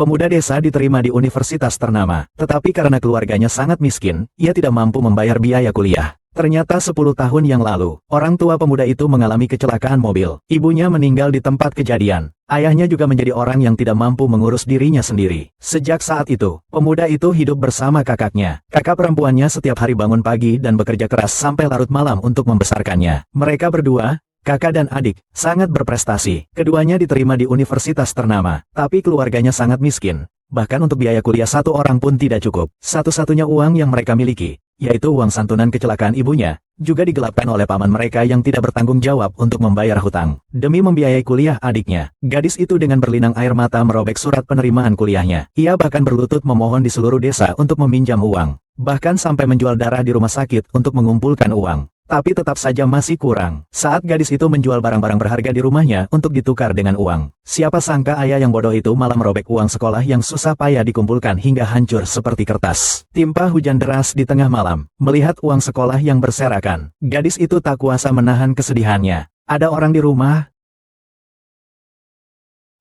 Pemuda desa diterima di universitas ternama, tetapi karena keluarganya sangat miskin, ia tidak mampu membayar biaya kuliah. Ternyata 10 tahun yang lalu, orang tua pemuda itu mengalami kecelakaan mobil. Ibunya meninggal di tempat kejadian. Ayahnya juga menjadi orang yang tidak mampu mengurus dirinya sendiri. Sejak saat itu, pemuda itu hidup bersama kakaknya. Kakak perempuannya setiap hari bangun pagi dan bekerja keras sampai larut malam untuk membesarkannya. Mereka berdua, kakak dan adik, sangat berprestasi. Keduanya diterima di universitas ternama, tapi keluarganya sangat miskin. Bahkan untuk biaya kuliah satu orang pun tidak cukup. Satu-satunya uang yang mereka miliki, yaitu uang santunan kecelakaan ibunya, juga digelapkan oleh paman mereka yang tidak bertanggung jawab untuk membayar hutang. Demi membiayai kuliah adiknya, gadis itu dengan berlinang air mata merobek surat penerimaan kuliahnya. Ia bahkan berlutut memohon di seluruh desa untuk meminjam uang. Bahkan sampai menjual darah di rumah sakit untuk mengumpulkan uang. Tapi tetap saja masih kurang. Saat gadis itu menjual barang-barang berharga di rumahnya untuk ditukar dengan uang. Siapa sangka ayah yang bodoh itu malah merobek uang sekolah yang susah payah dikumpulkan hingga hancur seperti kertas. Timpa hujan deras di tengah malam. Melihat uang sekolah yang berserakan, gadis itu tak kuasa menahan kesedihannya. Ada orang di rumah?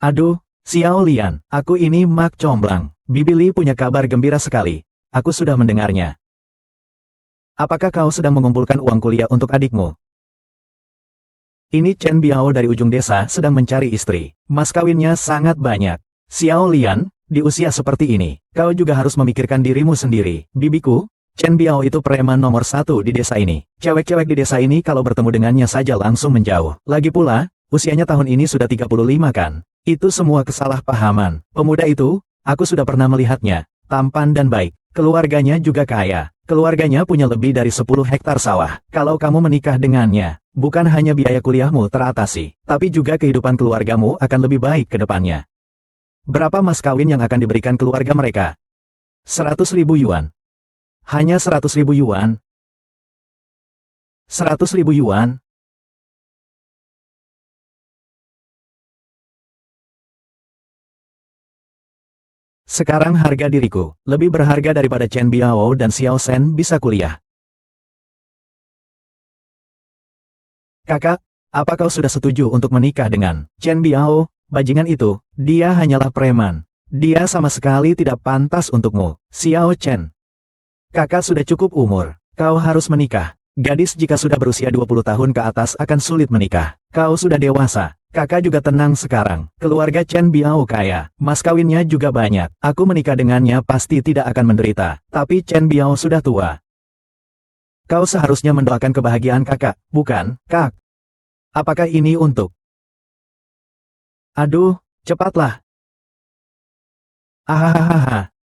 Aduh, Xiao Lian, aku ini Mak Comblang. Bibi Li punya kabar gembira sekali. Aku sudah mendengarnya. Apakah kau sedang mengumpulkan uang kuliah untuk adikmu? Ini Chen Biao dari ujung desa sedang mencari istri. Mas kawinnya sangat banyak. Xiao Lian, di usia seperti ini, kau juga harus memikirkan dirimu sendiri. Bibiku, Chen Biao itu preman nomor 1 di desa ini. Cewek-cewek di desa ini kalau bertemu dengannya saja langsung menjauh. Lagi pula, usianya tahun ini sudah 35 kan? Itu semua kesalahpahaman. Pemuda itu, aku sudah pernah melihatnya. Tampan dan baik. Keluarganya juga kaya. Keluarganya punya lebih dari 10 hektar sawah. Kalau kamu menikah dengannya, bukan hanya biaya kuliahmu teratasi, tapi juga kehidupan keluargamu akan lebih baik ke depannya. Berapa mas kawin yang akan diberikan keluarga mereka? 100.000 yuan. Hanya 100.000 yuan. 100.000 yuan. Sekarang harga diriku lebih berharga daripada Chen Biao dan Xiao Shen bisa kuliah. Kakak, apa kau sudah setuju untuk menikah dengan Chen Biao? Bajingan itu, dia hanyalah preman. Dia sama sekali tidak pantas untukmu, Xiao Chen. Kakak sudah cukup umur, kau harus menikah. Gadis jika sudah berusia 20 tahun ke atas akan sulit menikah. Kau sudah dewasa. Kakak juga tenang sekarang. Keluarga Chen Biao kaya. Mas kawinnya juga banyak. Aku menikah dengannya pasti tidak akan menderita. Tapi Chen Biao sudah tua. Kau seharusnya mendoakan kebahagiaan kakak, bukan, Kak? Apakah ini untuk? Aduh, cepatlah. Hahaha.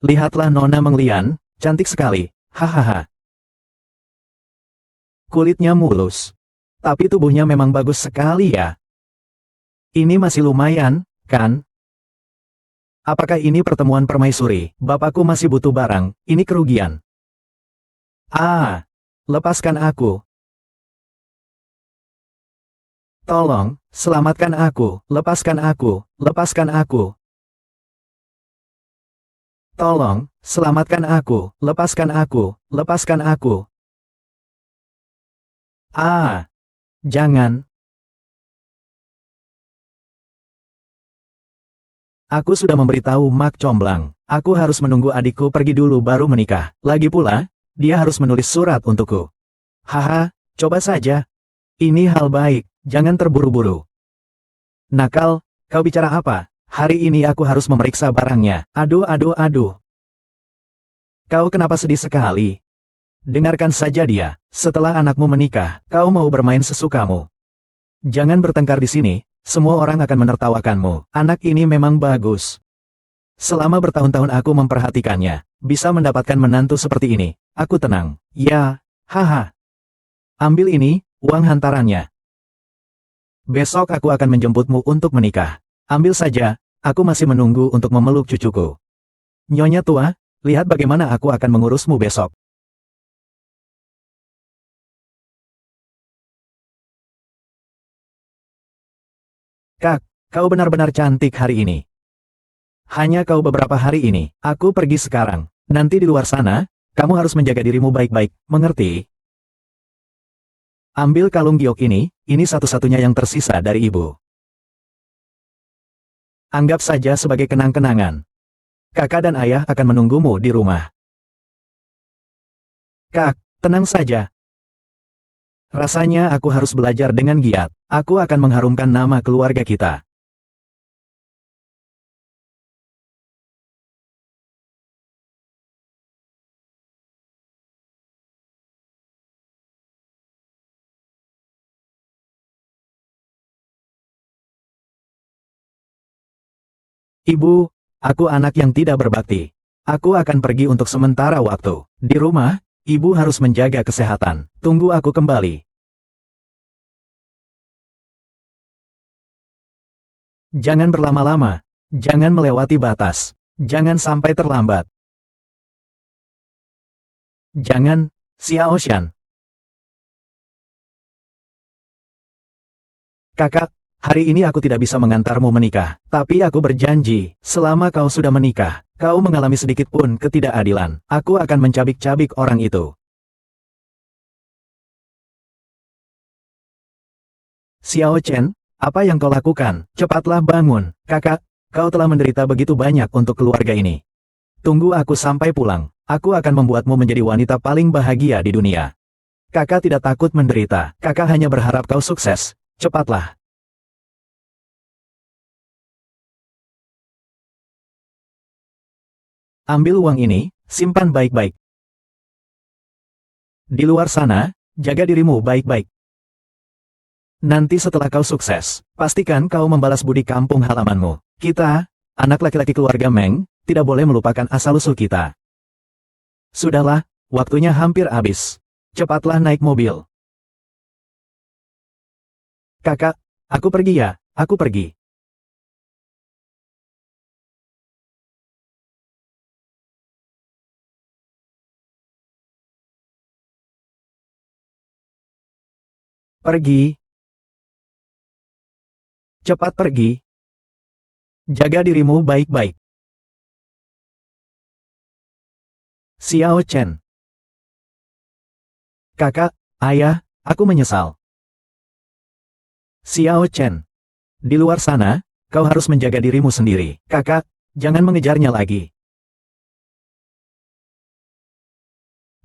Lihatlah Nona Menglian, cantik sekali. Hahaha. Kulitnya mulus. Tapi tubuhnya memang bagus sekali ya. Ini masih lumayan, kan? Apakah ini pertemuan permaisuri? Bapakku masih butuh barang, ini kerugian. Ah, lepaskan aku. Tolong, selamatkan aku, lepaskan aku, lepaskan aku. Tolong, selamatkan aku, lepaskan aku, lepaskan aku. Ah, jangan. Aku sudah memberitahu Mak Comblang. Aku harus menunggu adikku pergi dulu baru menikah. Lagi pula, dia harus menulis surat untukku. Haha, coba saja. Ini hal baik, jangan terburu-buru. Nakal, kau bicara apa? Hari ini aku harus memeriksa barangnya. Aduh aduh aduh. Kau kenapa sedih sekali? Dengarkan saja dia. Setelah anakmu menikah, kau mau bermain sesukamu. Jangan bertengkar di sini. Semua orang akan menertawakanmu. Anak ini memang bagus. Selama bertahun-tahun aku memperhatikannya, bisa mendapatkan menantu seperti ini. Aku tenang. Ya, haha. Ambil ini, uang hantarannya. Besok aku akan menjemputmu untuk menikah. Ambil saja, aku masih menunggu untuk memeluk cucuku. Nyonya tua, lihat bagaimana aku akan mengurusmu besok. Kak, kau benar-benar cantik hari ini. Hanya kau beberapa hari ini, aku pergi sekarang. Nanti di luar sana, kamu harus menjaga dirimu baik-baik, mengerti? Ambil kalung giok ini satu-satunya yang tersisa dari ibu. Anggap saja sebagai kenang-kenangan. Kakak dan ayah akan menunggumu di rumah. Kak, tenang saja. Rasanya aku harus belajar dengan giat. Aku akan mengharumkan nama keluarga kita. Ibu, aku anak yang tidak berbakti. Aku akan pergi untuk sementara waktu. Di rumah, ibu harus menjaga kesehatan. Tunggu aku kembali. Jangan berlama-lama. Jangan melewati batas. Jangan sampai terlambat. Jangan, Xiao Shan. Kakak, hari ini aku tidak bisa mengantarmu menikah. Tapi aku berjanji, selama kau sudah menikah, kau mengalami sedikit pun ketidakadilan. Aku akan mencabik-cabik orang itu. Xiao Chen, apa yang kau lakukan? Cepatlah bangun. Kakak, kau telah menderita begitu banyak untuk keluarga ini. Tunggu aku sampai pulang. Aku akan membuatmu menjadi wanita paling bahagia di dunia. Kakak tidak takut menderita. Kakak hanya berharap kau sukses. Cepatlah. Ambil uang ini, simpan baik-baik. Di luar sana, jaga dirimu baik-baik. Nanti setelah kau sukses, pastikan kau membalas budi kampung halamanmu. Kita, anak laki-laki keluarga Meng, tidak boleh melupakan asal-usul kita. Sudahlah, waktunya hampir habis. Cepatlah naik mobil. Kakak, aku pergi ya, aku pergi. Pergi, cepat pergi. Jaga dirimu baik-baik. Xiao Chen. Kakak, ayah, aku menyesal. Xiao Chen. Di luar sana, kau harus menjaga dirimu sendiri. Kakak, jangan mengejarnya lagi.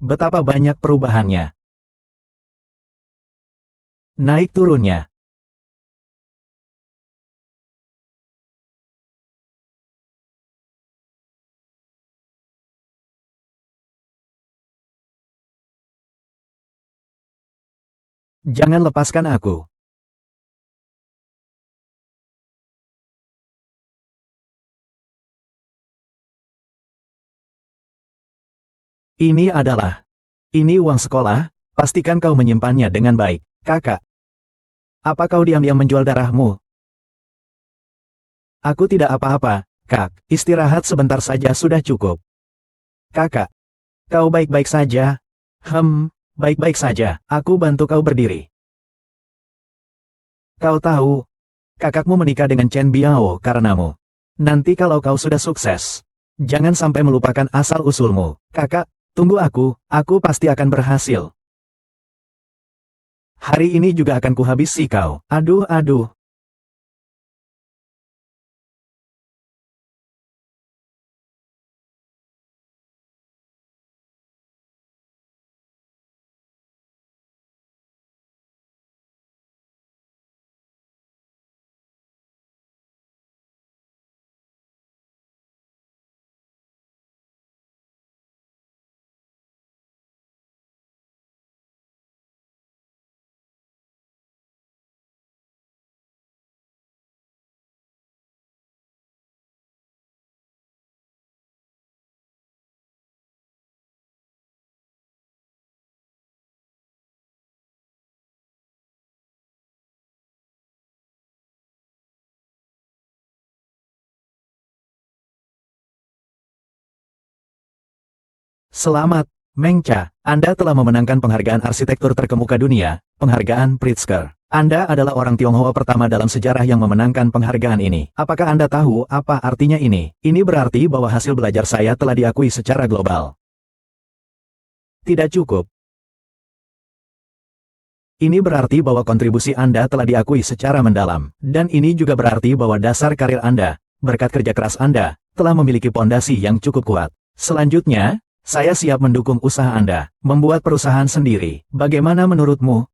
Betapa banyak perubahannya. Naik turunnya. Jangan lepaskan aku. Ini uang sekolah, pastikan kau menyimpannya dengan baik. Kakak, apa kau diam-diam menjual darahmu? Aku tidak apa-apa, Kak. Istirahat sebentar saja sudah cukup. Kakak, kau baik-baik saja? Baik-baik saja. Aku bantu kau berdiri. Kau tahu, kakakmu menikah dengan Chen Biao karenamu. Nanti kalau kau sudah sukses, jangan sampai melupakan asal-usulmu. Kakak, tunggu aku pasti akan berhasil. Hari ini juga akan kuhabisi kau. Aduh, aduh. Selamat, Mengca. Anda telah memenangkan penghargaan arsitektur terkemuka dunia, penghargaan Pritzker. Anda adalah orang Tionghoa pertama dalam sejarah yang memenangkan penghargaan ini. Apakah Anda tahu apa artinya ini? Ini berarti bahwa hasil belajar saya telah diakui secara global. Tidak cukup. Ini berarti bahwa kontribusi Anda telah diakui secara mendalam. Dan ini juga berarti bahwa dasar karir Anda berkat kerja keras Anda, telah memiliki pondasi yang cukup kuat. Selanjutnya, saya siap mendukung usaha Anda, membuat perusahaan sendiri. Bagaimana menurutmu?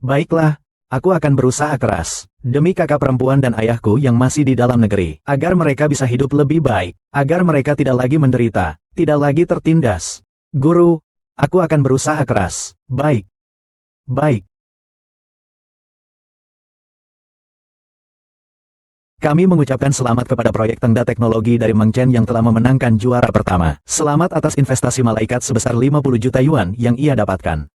Baiklah, aku akan berusaha keras, demi kakak perempuan dan ayahku yang masih di dalam negeri, agar mereka bisa hidup lebih baik, agar mereka tidak lagi menderita, tidak lagi tertindas. Guru, aku akan berusaha keras. Baik. Baik. Kami mengucapkan selamat kepada proyek tenda teknologi dari Meng Chen yang telah memenangkan juara pertama. Selamat atas investasi malaikat sebesar 50 juta yuan yang ia dapatkan.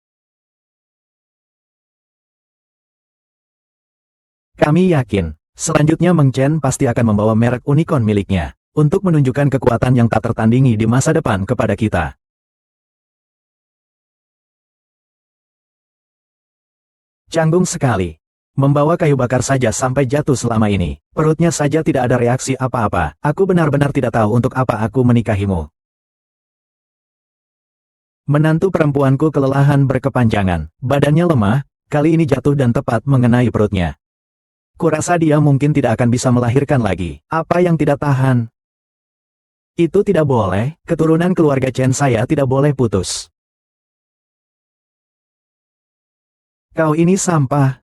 Kami yakin, selanjutnya Meng Chen pasti akan membawa merek unicorn miliknya, untuk menunjukkan kekuatan yang tak tertandingi di masa depan kepada kita. Canggung sekali. Membawa kayu bakar saja sampai jatuh selama ini. Perutnya saja tidak ada reaksi apa-apa. Aku benar-benar tidak tahu untuk apa aku menikahimu. Menantu perempuanku kelelahan berkepanjangan. Badannya lemah, kali ini jatuh dan tepat mengenai perutnya. Kurasa dia mungkin tidak akan bisa melahirkan lagi. Apa yang tidak tahan? Itu tidak boleh, keturunan keluarga Chen saya tidak boleh putus. Kau ini sampah.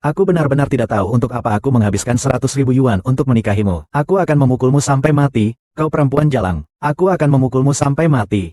Aku benar-benar tidak tahu untuk apa aku menghabiskan 100.000 yuan untuk menikahimu. Aku akan memukulmu sampai mati, kau perempuan jalang. Aku akan memukulmu sampai mati.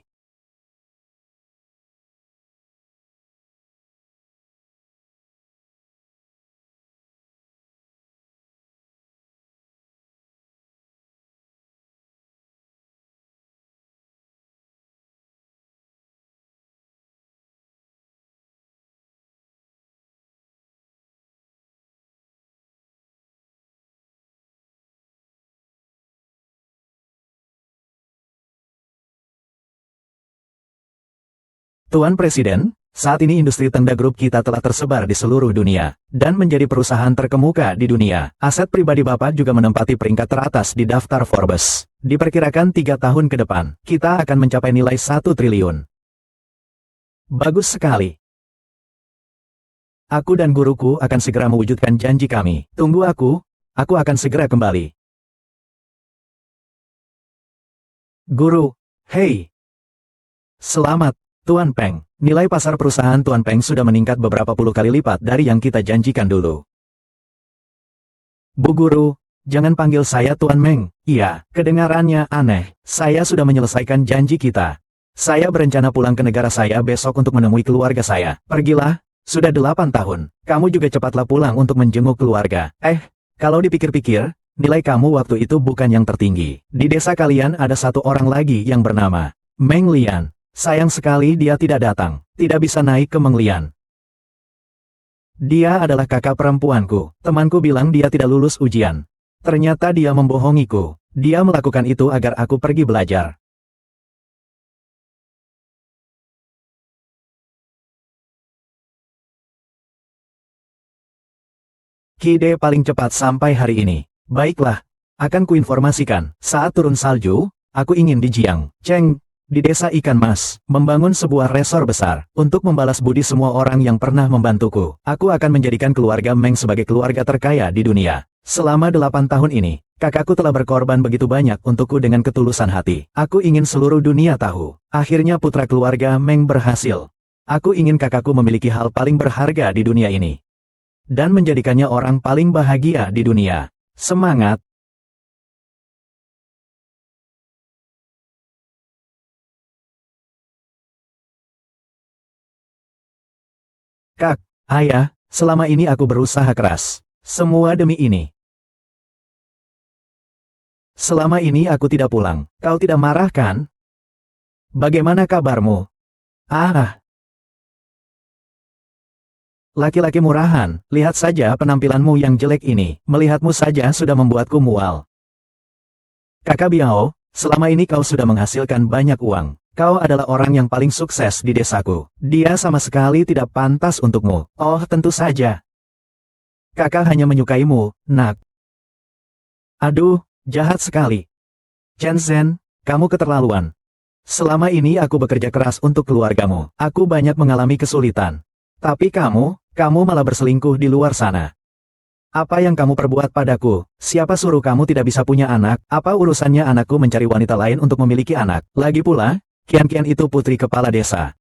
Tuan Presiden, saat ini industri tenda grup kita telah tersebar di seluruh dunia, dan menjadi perusahaan terkemuka di dunia. Aset pribadi Bapak juga menempati peringkat teratas di daftar Forbes. Diperkirakan 3 tahun ke depan, kita akan mencapai nilai 1 triliun. Bagus sekali. Aku dan guruku akan segera mewujudkan janji kami. Tunggu aku akan segera kembali. Guru, hei. Selamat. Tuan Peng, nilai pasar perusahaan Tuan Peng sudah meningkat beberapa puluh kali lipat dari yang kita janjikan dulu. Bu Guru, jangan panggil saya Tuan Meng. Iya, kedengarannya aneh. Saya sudah menyelesaikan janji kita. Saya berencana pulang ke negara saya besok untuk menemui keluarga saya. Pergilah, sudah 8 tahun. Kamu juga cepatlah pulang untuk menjenguk keluarga. Kalau dipikir-pikir, nilai kamu waktu itu bukan yang tertinggi. Di desa kalian ada satu orang lagi yang bernama Meng Lian. Sayang sekali dia tidak datang, tidak bisa naik ke Meng Lian. Dia adalah kakak perempuanku. Temanku bilang dia tidak lulus ujian. Ternyata dia membohongiku. Dia melakukan itu agar aku pergi belajar. Kide paling cepat sampai hari ini. Baiklah, akan kuinformasikan. Saat turun salju, aku ingin di Jiang Cheng, di desa ikan mas, membangun sebuah resor besar, untuk membalas budi semua orang yang pernah membantuku. Aku akan menjadikan keluarga Meng sebagai keluarga terkaya di dunia. Selama 8 tahun ini, kakakku telah berkorban begitu banyak untukku dengan ketulusan hati. Aku ingin seluruh dunia tahu. Akhirnya putra keluarga Meng berhasil. Aku ingin kakakku memiliki hal paling berharga di dunia ini. Dan menjadikannya orang paling bahagia di dunia. Semangat! Kak, ayah, selama ini aku berusaha keras. Semua demi ini. Selama ini aku tidak pulang. Kau tidak marah kan? Bagaimana kabarmu? Laki-laki murahan, lihat saja penampilanmu yang jelek ini. Melihatmu saja sudah membuatku mual. Kakak Biao, selama ini kau sudah menghasilkan banyak uang. Kau adalah orang yang paling sukses di desaku. Dia sama sekali tidak pantas untukmu. Oh, tentu saja. Kakak hanya menyukaimu, nak. Aduh, jahat sekali. Chen Zhen, kamu keterlaluan. Selama ini aku bekerja keras untuk keluargamu. Aku banyak mengalami kesulitan. Tapi kamu malah berselingkuh di luar sana. Apa yang kamu perbuat padaku? Siapa suruh kamu tidak bisa punya anak? Apa urusannya anakku mencari wanita lain untuk memiliki anak? Lagi pula, Kian-Kian itu putri kepala desa.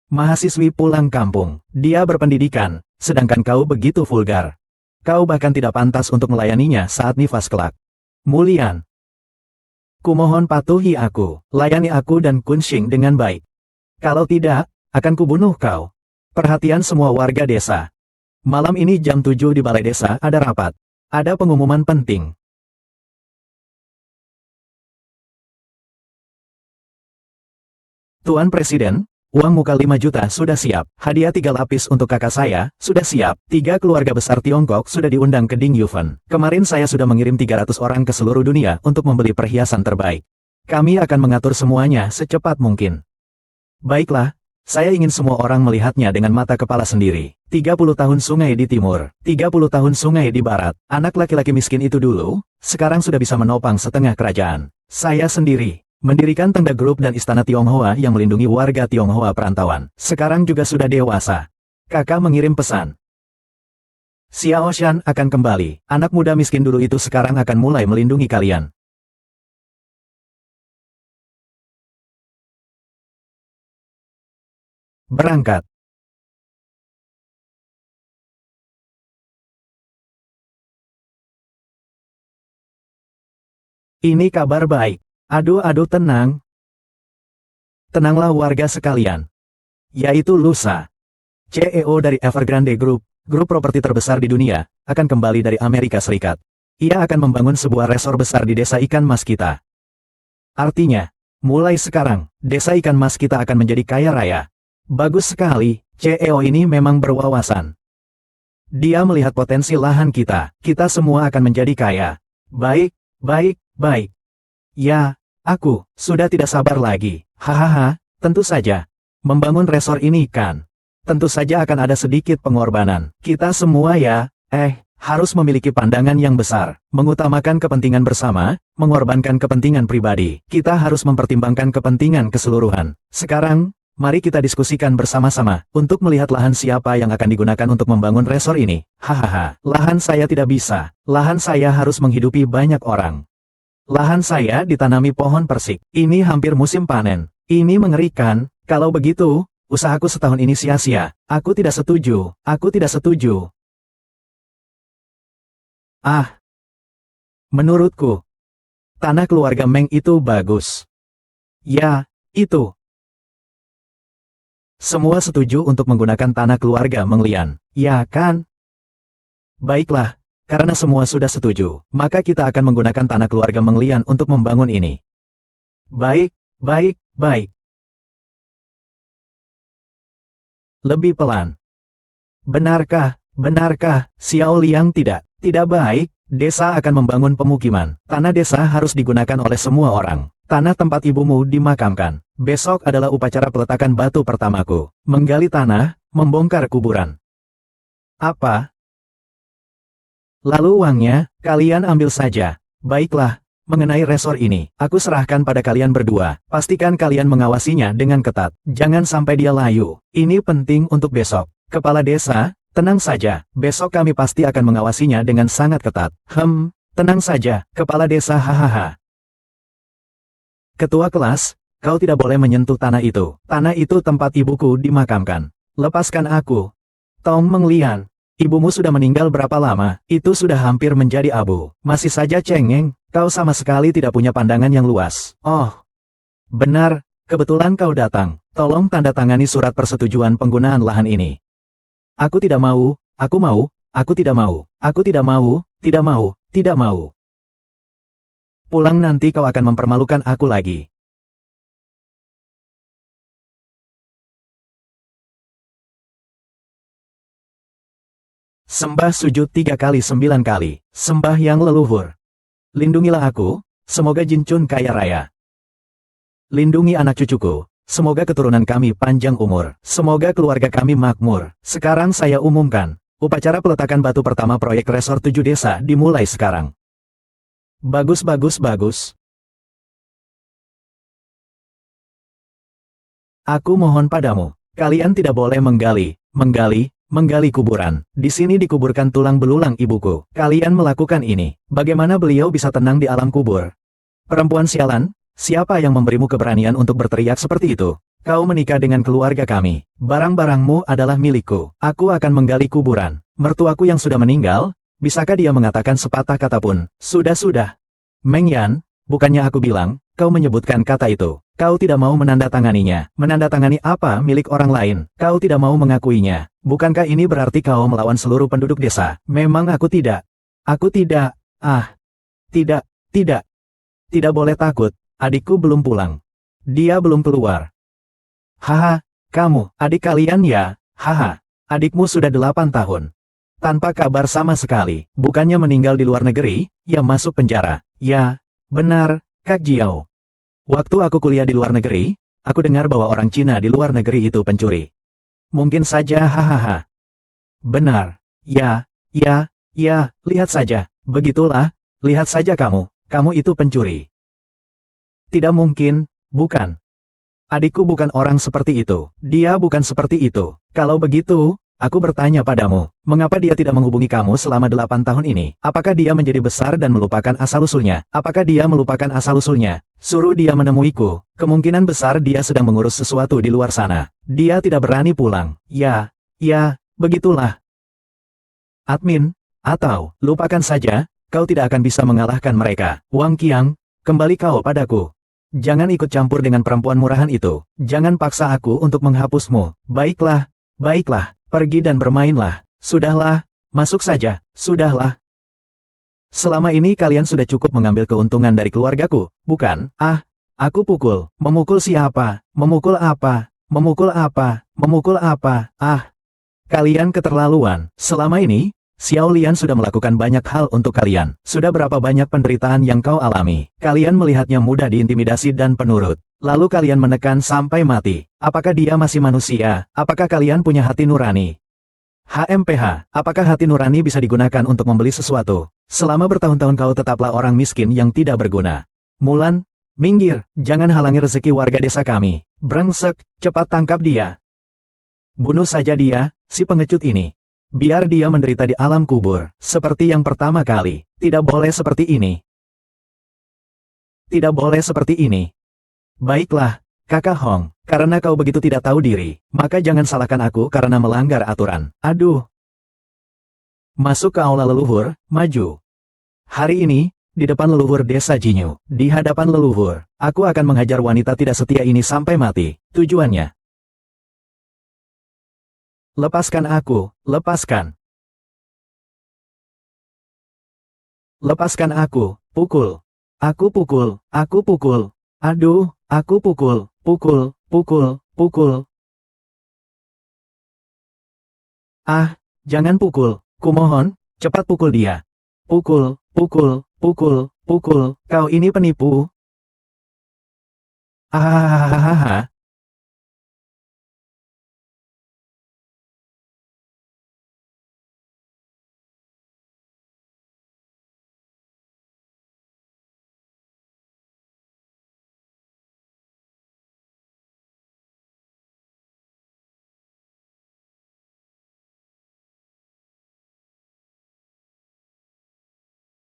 Mahasiswi pulang kampung. Dia berpendidikan, sedangkan kau begitu vulgar. Kau bahkan tidak pantas untuk melayaninya saat nifas kelak. Mulian. Kumohon patuhi aku, layani aku dan Kunshing dengan baik. Kalau tidak, akan kubunuh kau. Perhatian semua warga desa. Malam ini jam 7 di balai desa ada rapat. Ada pengumuman penting. Tuan Presiden, uang muka 5 juta sudah siap. Hadiah 3 lapis untuk kakak saya, sudah siap. 3 keluarga besar Tiongkok sudah diundang ke Ding Yufen. Kemarin saya sudah mengirim 300 orang ke seluruh dunia untuk membeli perhiasan terbaik. Kami akan mengatur semuanya secepat mungkin. Baiklah, saya ingin semua orang melihatnya dengan mata kepala sendiri. 30 tahun sungai di timur, 30 tahun sungai di barat. Anak laki-laki miskin itu dulu, sekarang sudah bisa menopang setengah kerajaan. Saya sendiri, mendirikan tenda grup dan istana Tionghoa yang melindungi warga Tionghoa perantauan. Sekarang juga sudah dewasa. Kakak mengirim pesan. Xiao Shan akan kembali. Anak muda miskin dulu itu sekarang akan mulai melindungi kalian. Berangkat. Ini kabar baik. Aduh tenang. Tenanglah warga sekalian. Yaitu lusa. CEO dari Evergrande Group, grup properti terbesar di dunia, akan kembali dari Amerika Serikat. Ia akan membangun sebuah resor besar di desa ikan mas kita. Artinya, mulai sekarang, desa ikan mas kita akan menjadi kaya raya. Bagus sekali, CEO ini memang berwawasan. Dia melihat potensi lahan kita. Kita semua akan menjadi kaya. Baik. Ya, aku sudah tidak sabar lagi. Hahaha, tentu saja. Membangun resor ini kan. Tentu saja akan ada sedikit pengorbanan. Kita semua ya, harus memiliki pandangan yang besar. Mengutamakan kepentingan bersama, mengorbankan kepentingan pribadi. Kita harus mempertimbangkan kepentingan keseluruhan. Sekarang, mari kita diskusikan bersama-sama, untuk melihat lahan siapa yang akan digunakan untuk membangun resor ini. Hahaha, lahan saya tidak bisa. Lahan saya harus menghidupi banyak orang. Lahan saya ditanami pohon persik. Ini hampir musim panen. Ini mengerikan. Kalau begitu, usahaku setahun ini sia-sia. Aku tidak setuju. Menurutku, tanah keluarga Meng itu bagus. Ya, itu. Semua setuju untuk menggunakan tanah keluarga Meng Lian. Ya kan? Baiklah. Karena semua sudah setuju, maka kita akan menggunakan tanah keluarga Meng Lian untuk membangun ini. Baik. Lebih pelan. Benarkah, Xiao Liang tidak baik, desa akan membangun pemukiman. Tanah desa harus digunakan oleh semua orang. Tanah tempat ibumu dimakamkan. Besok adalah upacara peletakan batu pertamaku. Menggali tanah, membongkar kuburan. Apa? Lalu uangnya, kalian ambil saja. Baiklah, mengenai resor ini, aku serahkan pada kalian berdua. Pastikan kalian mengawasinya dengan ketat. Jangan sampai dia layu. Ini penting untuk besok. Kepala desa, tenang saja. Besok kami pasti akan mengawasinya dengan sangat ketat. Tenang saja, kepala desa hahaha. Ketua kelas, kau tidak boleh menyentuh tanah itu. Tanah itu tempat ibuku dimakamkan. Lepaskan aku. Tong Meng Lian. Ibumu sudah meninggal berapa lama? Itu sudah hampir menjadi abu. Masih saja cengeng, kau sama sekali tidak punya pandangan yang luas. Oh, benar, kebetulan kau datang. Tolong tanda tangani surat persetujuan penggunaan lahan ini. Aku tidak mau, aku tidak mau. Pulang nanti kau akan mempermalukan aku lagi. Sembah sujud 3 kali 9 kali. Sembah yang leluhur. Lindungilah aku, semoga Jin Chun kaya raya. Lindungi anak cucuku, semoga keturunan kami panjang umur. Semoga keluarga kami makmur. Sekarang saya umumkan, upacara peletakan batu pertama proyek resor 7 desa dimulai sekarang. Bagus. Aku mohon padamu, kalian tidak boleh menggali, Menggali kuburan. Di sini dikuburkan tulang belulang ibuku. Kalian melakukan ini. Bagaimana beliau bisa tenang di alam kubur? Perempuan sialan, siapa yang memberimu keberanian untuk berteriak seperti itu? Kau menikah dengan keluarga kami. Barang-barangmu adalah milikku. Aku akan menggali kuburan. Mertuaku yang sudah meninggal, bisakah dia mengatakan sepatah kata pun? Sudah-sudah. Meng Yan, bukannya aku bilang, kau menyebutkan kata itu. Kau tidak mau menandatanganinya. Menandatangani apa milik orang lain? Kau tidak mau mengakuinya. Bukankah ini berarti kau melawan seluruh penduduk desa? Memang aku tidak. Aku tidak. Tidak, tidak. Tidak boleh takut. Adikku belum pulang. Dia belum keluar. Haha, kamu, adik kalian ya? Haha, adikmu sudah 8 tahun. Tanpa kabar sama sekali. Bukannya meninggal di luar negeri, ia masuk penjara. Ya, benar, Kak Jiao. Waktu aku kuliah di luar negeri, aku dengar bahwa orang Cina di luar negeri itu pencuri. Mungkin saja hahaha. Benar. Ya, lihat saja. Begitulah, lihat saja kamu itu pencuri. Tidak mungkin, bukan. Adikku bukan orang seperti itu. Dia bukan seperti itu. Kalau begitu, aku bertanya padamu, mengapa dia tidak menghubungi kamu selama 8 tahun ini? Apakah dia menjadi besar dan melupakan asal-usulnya? Apakah dia melupakan asal-usulnya? Suruh dia menemuiku. Kemungkinan besar dia sedang mengurus sesuatu di luar sana. Dia tidak berani pulang. Ya, begitulah. Admin, atau, lupakan saja, kau tidak akan bisa mengalahkan mereka. Wang Qiang, kembali kau padaku. Jangan ikut campur dengan perempuan murahan itu. Jangan paksa aku untuk menghapusmu. Baiklah, pergi dan bermainlah. Sudahlah, masuk saja, sudahlah. Selama ini kalian sudah cukup mengambil keuntungan dari keluargaku, bukan? Aku pukul. Memukul siapa? Memukul apa? Memukul apa? Memukul apa? Kalian keterlaluan. Selama ini, Xiao Lian sudah melakukan banyak hal untuk kalian. Sudah berapa banyak penderitaan yang kau alami. Kalian melihatnya mudah diintimidasi dan penurut. Lalu kalian menekan sampai mati. Apakah dia masih manusia? Apakah kalian punya hati nurani? HMPH, apakah hati nurani bisa digunakan untuk membeli sesuatu? Selama bertahun-tahun kau tetaplah orang miskin yang tidak berguna. Mulan, minggir, jangan halangi rezeki warga desa kami. Brengsek, cepat tangkap dia. Bunuh saja dia, si pengecut ini. Biar dia menderita di alam kubur, seperti yang pertama kali. Tidak boleh seperti ini. Tidak boleh seperti ini. Baiklah, Kakak Hong, karena kau begitu tidak tahu diri, maka jangan salahkan aku karena melanggar aturan. Aduh. Masuk ke aula leluhur, maju. Hari ini, di depan leluhur desa Jinyu, di hadapan leluhur, aku akan menghajar wanita tidak setia ini sampai mati. Tujuannya. Lepaskan aku, lepaskan. Lepaskan aku, pukul. Aku pukul, aku pukul. Aduh, aku pukul, pukul. Jangan pukul, kumohon, cepat pukul dia. Pukul. Kau ini penipu. Hahaha.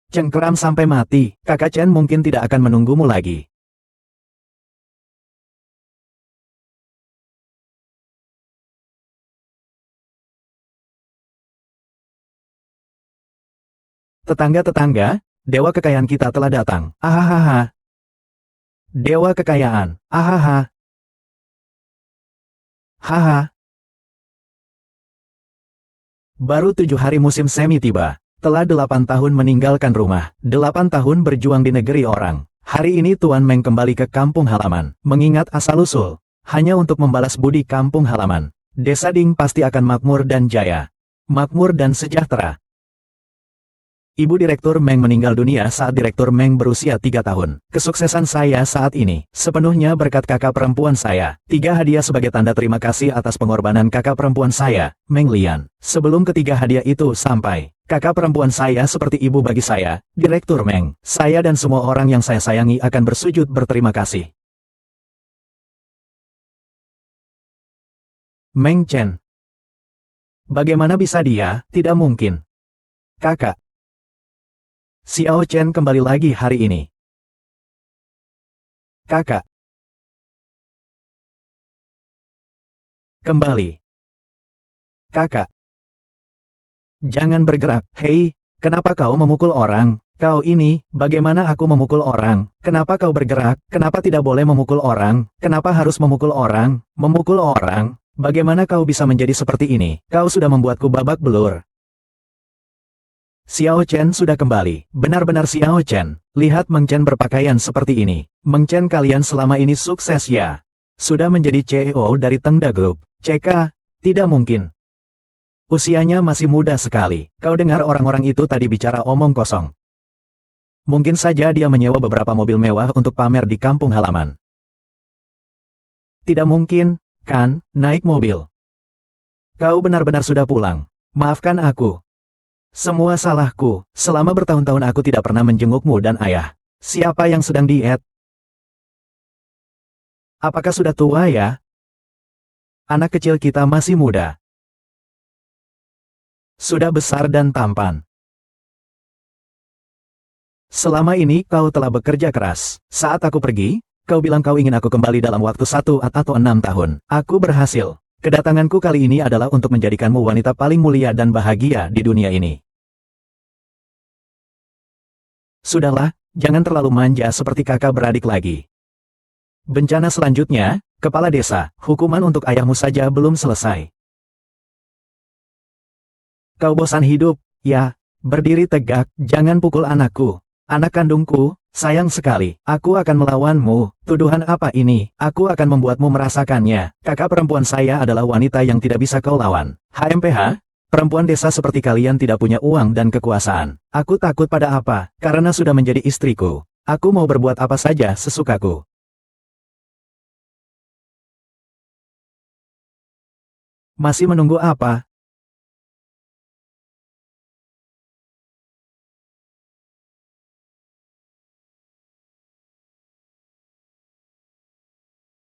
Cengkeram sampai mati, Kakak Chen mungkin tidak akan menunggumu lagi. Tetangga-tetangga, dewa kekayaan kita telah datang. Ahahaha. Dewa kekayaan. Ahaha. Haha. Baru 7 hari musim semi tiba. Telah 8 tahun meninggalkan rumah. 8 tahun berjuang di negeri orang. Hari ini Tuan Meng kembali ke kampung halaman. Mengingat asal-usul. Hanya untuk membalas budi kampung halaman. Desa Ding pasti akan makmur dan jaya. Makmur dan sejahtera. Ibu Direktur Meng meninggal dunia saat Direktur Meng berusia 3 tahun. Kesuksesan saya saat ini, sepenuhnya berkat kakak perempuan saya. 3 hadiah sebagai tanda terima kasih atas pengorbanan kakak perempuan saya, Meng Lian. Sebelum ketiga hadiah itu sampai, kakak perempuan saya seperti ibu bagi saya, Direktur Meng. Saya dan semua orang yang saya sayangi akan bersujud berterima kasih. Meng Chen. Bagaimana bisa dia? Tidak mungkin. Kakak. Xiao Chen kembali lagi hari ini. Kakak. Kembali. Kakak. Jangan bergerak. Hei, kenapa kau memukul orang? Kau ini, bagaimana aku memukul orang? Kenapa kau bergerak? Kenapa tidak boleh memukul orang? Kenapa harus memukul orang? Memukul orang? Bagaimana kau bisa menjadi seperti ini? Kau sudah membuatku babak belur. Xiao Chen sudah kembali. Benar-benar Xiao Chen. Lihat Meng Chen berpakaian seperti ini. Meng Chen kalian selama ini sukses ya. Sudah menjadi CEO dari Tengda Group. CK, tidak mungkin. Usianya masih muda sekali. Kau dengar orang-orang itu tadi bicara omong kosong. Mungkin saja dia menyewa beberapa mobil mewah untuk pamer di kampung halaman. Tidak mungkin, kan, naik mobil. Kau benar-benar sudah pulang. Maafkan aku. Semua salahku, selama bertahun-tahun aku tidak pernah menjengukmu dan ayah. Siapa yang sedang diet? Apakah sudah tua ya? Anak kecil kita masih muda. Sudah besar dan tampan. Selama ini kau telah bekerja keras. Saat aku pergi, kau bilang kau ingin aku kembali dalam waktu 1 atau 6 tahun. Aku berhasil. Kedatanganku kali ini adalah untuk menjadikanmu wanita paling mulia dan bahagia di dunia ini. Sudahlah, jangan terlalu manja seperti kakak beradik lagi. Bencana selanjutnya, kepala desa, hukuman untuk ayahmu saja belum selesai. Kau bosan hidup, ya? Berdiri tegak, jangan pukul anakku. Anak kandungku, sayang sekali, aku akan melawanmu. Tuduhan apa ini? Aku akan membuatmu merasakannya. Kakak perempuan saya adalah wanita yang tidak bisa kau lawan. HMPH? Perempuan desa seperti kalian tidak punya uang dan kekuasaan. Aku takut pada apa? Karena sudah menjadi istriku. Aku mau berbuat apa saja sesukaku. Masih menunggu apa?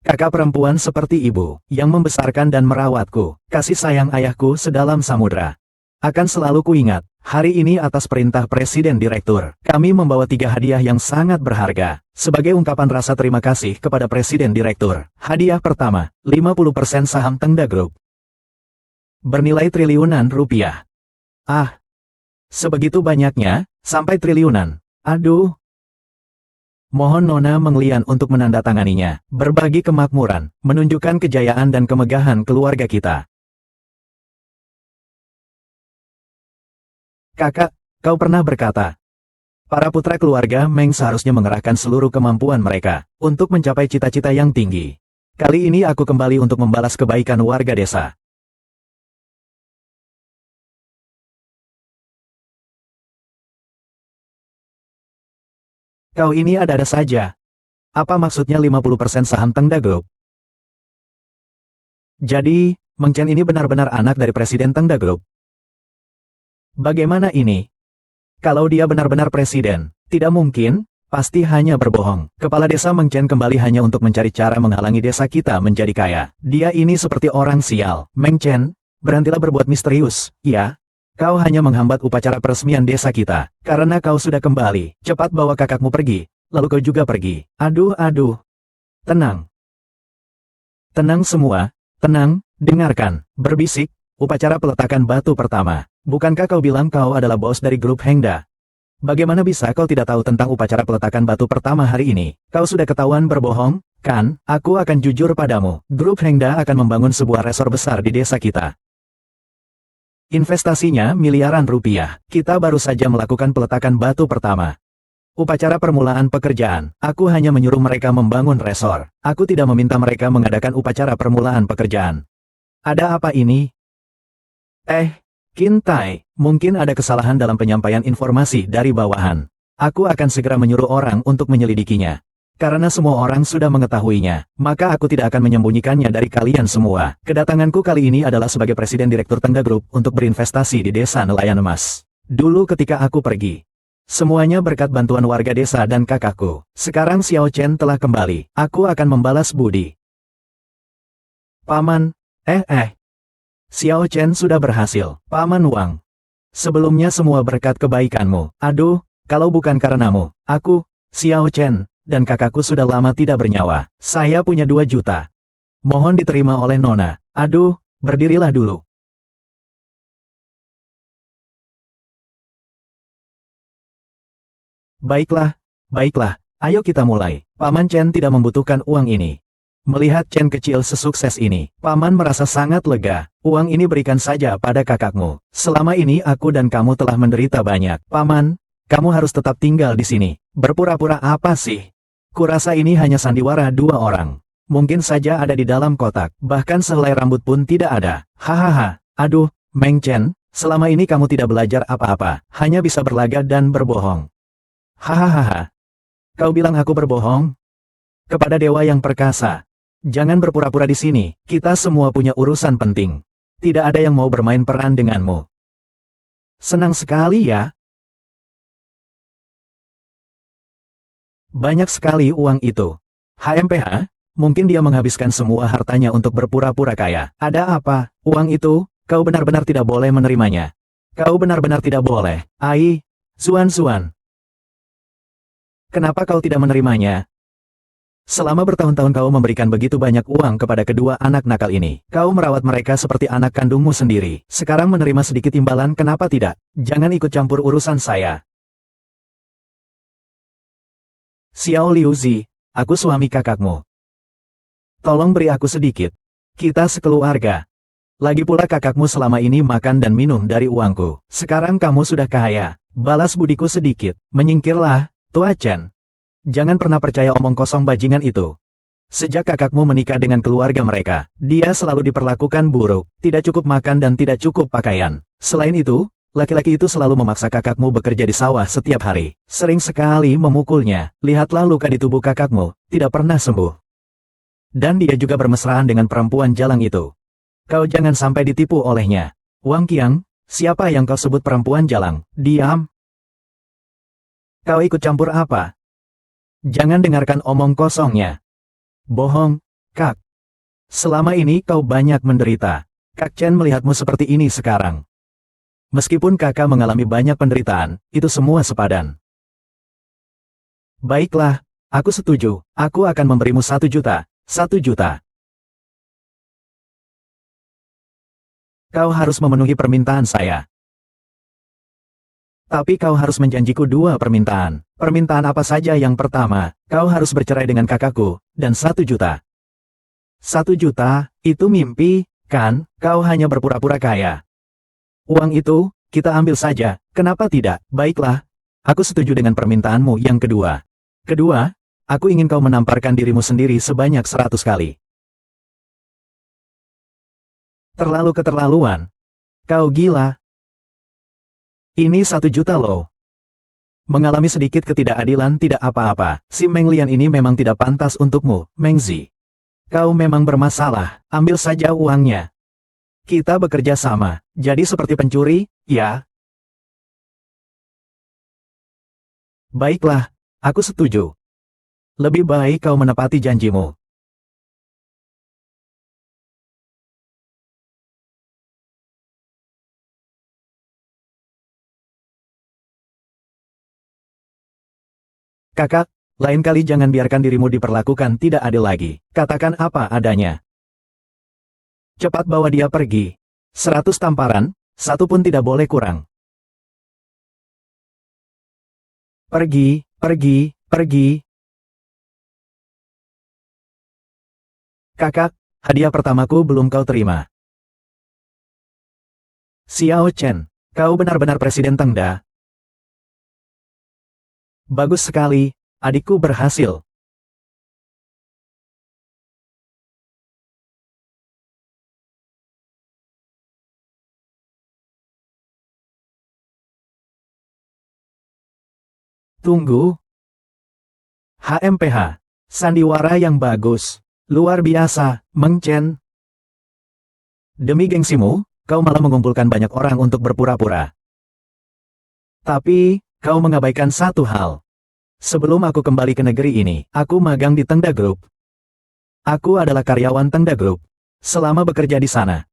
Kakak perempuan seperti ibu, yang membesarkan dan merawatku, kasih sayang ayahku sedalam samudra. Akan selalu kuingat, hari ini atas perintah Presiden Direktur, kami membawa 3 hadiah yang sangat berharga. Sebagai ungkapan rasa terima kasih kepada Presiden Direktur, hadiah pertama, 50% saham Tengda Group. Bernilai triliunan rupiah. Ah, sebegitu banyaknya, sampai triliunan. Aduh. Mohon Nona Menglian untuk menandatanganinya, berbagi kemakmuran, menunjukkan kejayaan dan kemegahan keluarga kita. Kakak, kau pernah berkata, para putra keluarga Meng seharusnya mengerahkan seluruh kemampuan mereka, untuk mencapai cita-cita yang tinggi. Kali ini aku kembali untuk membalas kebaikan warga desa. Kau ini ada-ada saja. Apa maksudnya 50% saham Tengda Group? Jadi, Meng Chen ini benar-benar anak dari Presiden Tengda Group. Bagaimana ini? Kalau dia benar-benar presiden, tidak mungkin, pasti hanya berbohong. Kepala desa Meng Chen kembali hanya untuk mencari cara menghalangi desa kita menjadi kaya. Dia ini seperti orang sial. Meng Chen, berhentilah berbuat misterius, ya? Kau hanya menghambat upacara peresmian desa kita. Karena kau sudah kembali, cepat bawa kakakmu pergi, lalu kau juga pergi. Aduh. Tenang. Tenang semua, tenang, dengarkan. Berbisik, upacara peletakan batu pertama. Bukankah kau bilang kau adalah bos dari grup Hengda? Bagaimana bisa kau tidak tahu tentang upacara peletakan batu pertama hari ini? Kau sudah ketahuan berbohong, kan? Aku akan jujur padamu. Grup Hengda akan membangun sebuah resor besar di desa kita. Investasinya miliaran rupiah. Kita baru saja melakukan peletakan batu pertama. Upacara permulaan pekerjaan. Aku hanya menyuruh mereka membangun resor. Aku tidak meminta mereka mengadakan upacara permulaan pekerjaan. Ada apa ini? Qin Tai, mungkin ada kesalahan dalam penyampaian informasi dari bawahan. Aku akan segera menyuruh orang untuk menyelidikinya. Karena semua orang sudah mengetahuinya, maka aku tidak akan menyembunyikannya dari kalian semua. Kedatanganku kali ini adalah sebagai Presiden Direktur Tengda Group untuk berinvestasi di desa Nelayan Emas. Dulu ketika aku pergi, semuanya berkat bantuan warga desa dan kakakku. Sekarang Xiao Chen telah kembali, aku akan membalas budi. Paman, Xiao Chen sudah berhasil, Paman Wang. Sebelumnya semua berkat kebaikanmu. Aduh, kalau bukan karenamu, aku, Xiao Chen, dan kakakku sudah lama tidak bernyawa. Saya punya 2 juta. Mohon diterima oleh Nona. Aduh, berdirilah dulu. Baiklah, baiklah, ayo kita mulai. Paman Chen tidak membutuhkan uang ini. Melihat Chen kecil sesukses ini, Paman merasa sangat lega. Uang ini berikan saja pada kakakmu. Selama ini aku dan kamu telah menderita banyak. Paman, kamu harus tetap tinggal di sini. Berpura-pura apa sih? Kurasa ini hanya sandiwara 2 orang. Mungkin saja ada di dalam kotak. Bahkan sehelai rambut pun tidak ada. Hahaha. Aduh, Meng Chen, selama ini kamu tidak belajar apa-apa. Hanya bisa berlagak dan berbohong. Hahaha. Kau bilang aku berbohong? Kepada dewa yang perkasa. Jangan berpura-pura di sini, kita semua punya urusan penting. Tidak ada yang mau bermain peran denganmu. Senang sekali ya. Banyak sekali uang itu. HMPH, mungkin dia menghabiskan semua hartanya untuk berpura-pura kaya. Ada apa? Uang itu, kau benar-benar tidak boleh menerimanya. Kau benar-benar tidak boleh. Ai, Zuan. Kenapa kau tidak menerimanya? Selama bertahun-tahun kau memberikan begitu banyak uang kepada kedua anak nakal ini. Kau merawat mereka seperti anak kandungmu sendiri. Sekarang menerima sedikit imbalan, kenapa tidak? Jangan ikut campur urusan saya. Xiao Liuzi, aku suami kakakmu. Tolong beri aku sedikit. Kita sekeluarga. Lagi pula kakakmu selama ini makan dan minum dari uangku. Sekarang kamu sudah kaya. Balas budiku sedikit. Menyingkirlah, Tua Chen. Jangan pernah percaya omong kosong bajingan itu. Sejak kakakmu menikah dengan keluarga mereka, dia selalu diperlakukan buruk, tidak cukup makan dan tidak cukup pakaian. Selain itu, laki-laki itu selalu memaksa kakakmu bekerja di sawah setiap hari. Sering sekali memukulnya. Lihatlah luka di tubuh kakakmu, tidak pernah sembuh. Dan dia juga bermesraan dengan perempuan jalang itu. Kau jangan sampai ditipu olehnya. Wang Qiang, siapa yang kau sebut perempuan jalang? Diam. Kau ikut campur apa? Jangan dengarkan omong kosongnya. Bohong, Kak. Selama ini kau banyak menderita. Kak Chen melihatmu seperti ini sekarang. Meskipun kakak mengalami banyak penderitaan, itu semua sepadan. Baiklah, aku setuju. Aku akan memberimu 1 juta. 1 juta. Kau harus memenuhi permintaan saya. Tapi kau harus menjanjiku 2 permintaan. Permintaan apa saja? Yang pertama, kau harus bercerai dengan kakakku, dan 1 juta. 1 juta, itu mimpi, kan? Kau hanya berpura-pura kaya. Uang itu, kita ambil saja, kenapa tidak? Baiklah, aku setuju dengan permintaanmu yang kedua. Kedua, aku ingin kau menamparkan dirimu sendiri sebanyak 100 kali. Terlalu keterlaluan. Kau gila. Ini 1 juta loh. Mengalami sedikit ketidakadilan tidak apa-apa. Si Meng Lian ini memang tidak pantas untukmu, Meng Zi. Kau memang bermasalah, ambil saja uangnya. Kita bekerja sama, jadi seperti pencuri, ya? Baiklah, aku setuju. Lebih baik kau menepati janjimu. Kakak, lain kali jangan biarkan dirimu diperlakukan tidak adil lagi. Katakan apa adanya. Cepat bawa dia pergi. 100 tamparan, 1 pun tidak boleh kurang. Pergi, pergi, pergi. Kakak, hadiah pertamaku belum kau terima. Xiao Chen, kau benar-benar Presiden Tengda. Bagus sekali, adikku berhasil. Tunggu. HMPH. Sandiwara yang bagus. Luar biasa, Meng Chen. Demi gengsimu, kau malah mengumpulkan banyak orang untuk berpura-pura. Tapi, kau mengabaikan satu hal. Sebelum aku kembali ke negeri ini, aku magang di Tengda Group. Aku adalah karyawan Tengda Group. Selama bekerja di sana,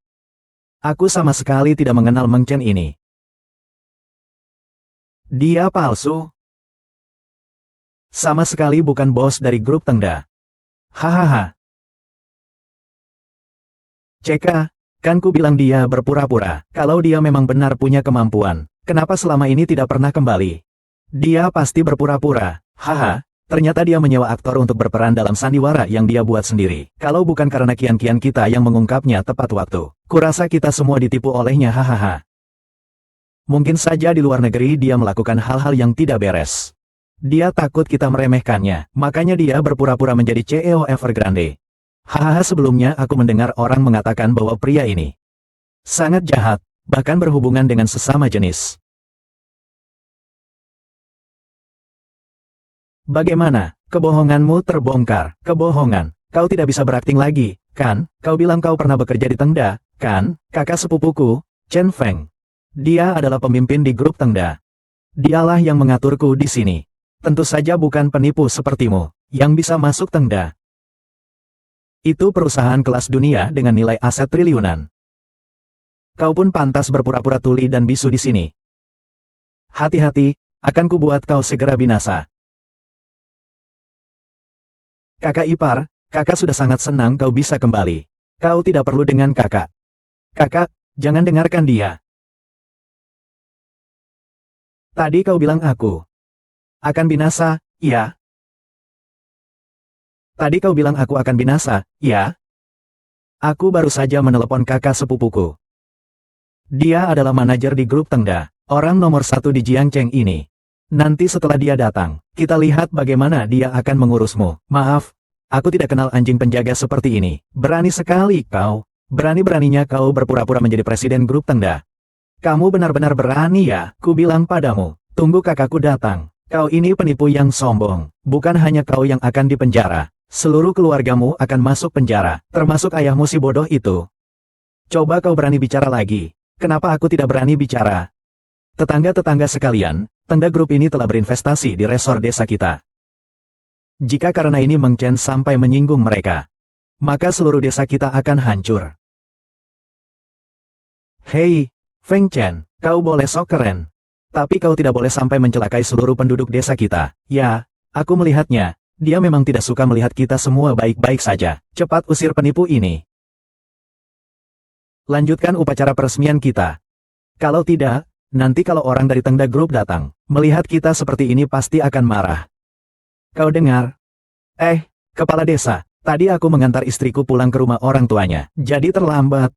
Aku sama sekali tidak mengenal Meng Chen ini. Dia palsu. Sama sekali bukan bos dari grup Tengda. Hahaha. Ceka, kan ku bilang dia berpura-pura. Kalau dia memang benar punya kemampuan, kenapa selama ini tidak pernah kembali? Dia pasti berpura-pura. Haha, ternyata dia menyewa aktor untuk berperan dalam sandiwara yang dia buat sendiri. Kalau bukan karena kian-kian kita yang mengungkapnya tepat waktu, kurasa kita semua ditipu olehnya. Hahaha. Mungkin saja di luar negeri dia melakukan hal-hal yang tidak beres. Dia takut kita meremehkannya, makanya dia berpura-pura menjadi CEO Evergrande. Hahaha, sebelumnya aku mendengar orang mengatakan bahwa pria ini sangat jahat, bahkan berhubungan dengan sesama jenis. Bagaimana? Kebohonganmu terbongkar. Kebohongan. Kau tidak bisa berakting lagi, kan? Kau bilang kau pernah bekerja di Tengda, kan? Kakak sepupuku, Chen Feng. Dia adalah pemimpin di grup Tengda. Dialah yang mengaturku di sini. Tentu saja bukan penipu sepertimu yang bisa masuk Tengda. Itu perusahaan kelas dunia dengan nilai aset triliunan. Kau pun pantas berpura-pura tuli dan bisu di sini. Hati-hati, akan kubuat kau segera binasa. Kakak ipar, kakak sudah sangat senang kau bisa kembali. Kau tidak perlu dengan kakak. Kakak, jangan dengarkan dia. Tadi kau bilang aku akan binasa, iya? Tadi kau bilang aku akan binasa, ya? Aku baru saja menelepon kakak sepupuku. Dia adalah manajer di grup Tengda, orang nomor 1 di Jiangcheng ini. Nanti setelah dia datang, kita lihat bagaimana dia akan mengurusmu. Maaf, aku tidak kenal anjing penjaga seperti ini. Berani sekali kau. Berani-beraninya kau berpura-pura menjadi presiden grup Tengda. Kamu benar-benar berani ya, ku bilang padamu. Tunggu kakakku datang. Kau ini penipu yang sombong. Bukan hanya kau yang akan dipenjara. Seluruh keluargamu akan masuk penjara, termasuk ayahmu si bodoh itu. Coba kau berani bicara lagi. Kenapa aku tidak berani bicara? Tetangga-tetangga sekalian, Tengda Grup ini telah berinvestasi di resor desa kita. Jika karena ini Meng Chen sampai menyinggung mereka, maka seluruh desa kita akan hancur. Hei, Feng Chen, kau boleh sok keren. Tapi kau tidak boleh sampai mencelakai seluruh penduduk desa kita. Ya, aku melihatnya. Dia memang tidak suka melihat kita semua baik-baik saja. Cepat usir penipu ini. Lanjutkan upacara peresmian kita. Kalau tidak, nanti kalau orang dari Tengda Group datang, melihat kita seperti ini pasti akan marah. Kau dengar? Kepala desa, tadi aku mengantar istriku pulang ke rumah orang tuanya, jadi terlambat.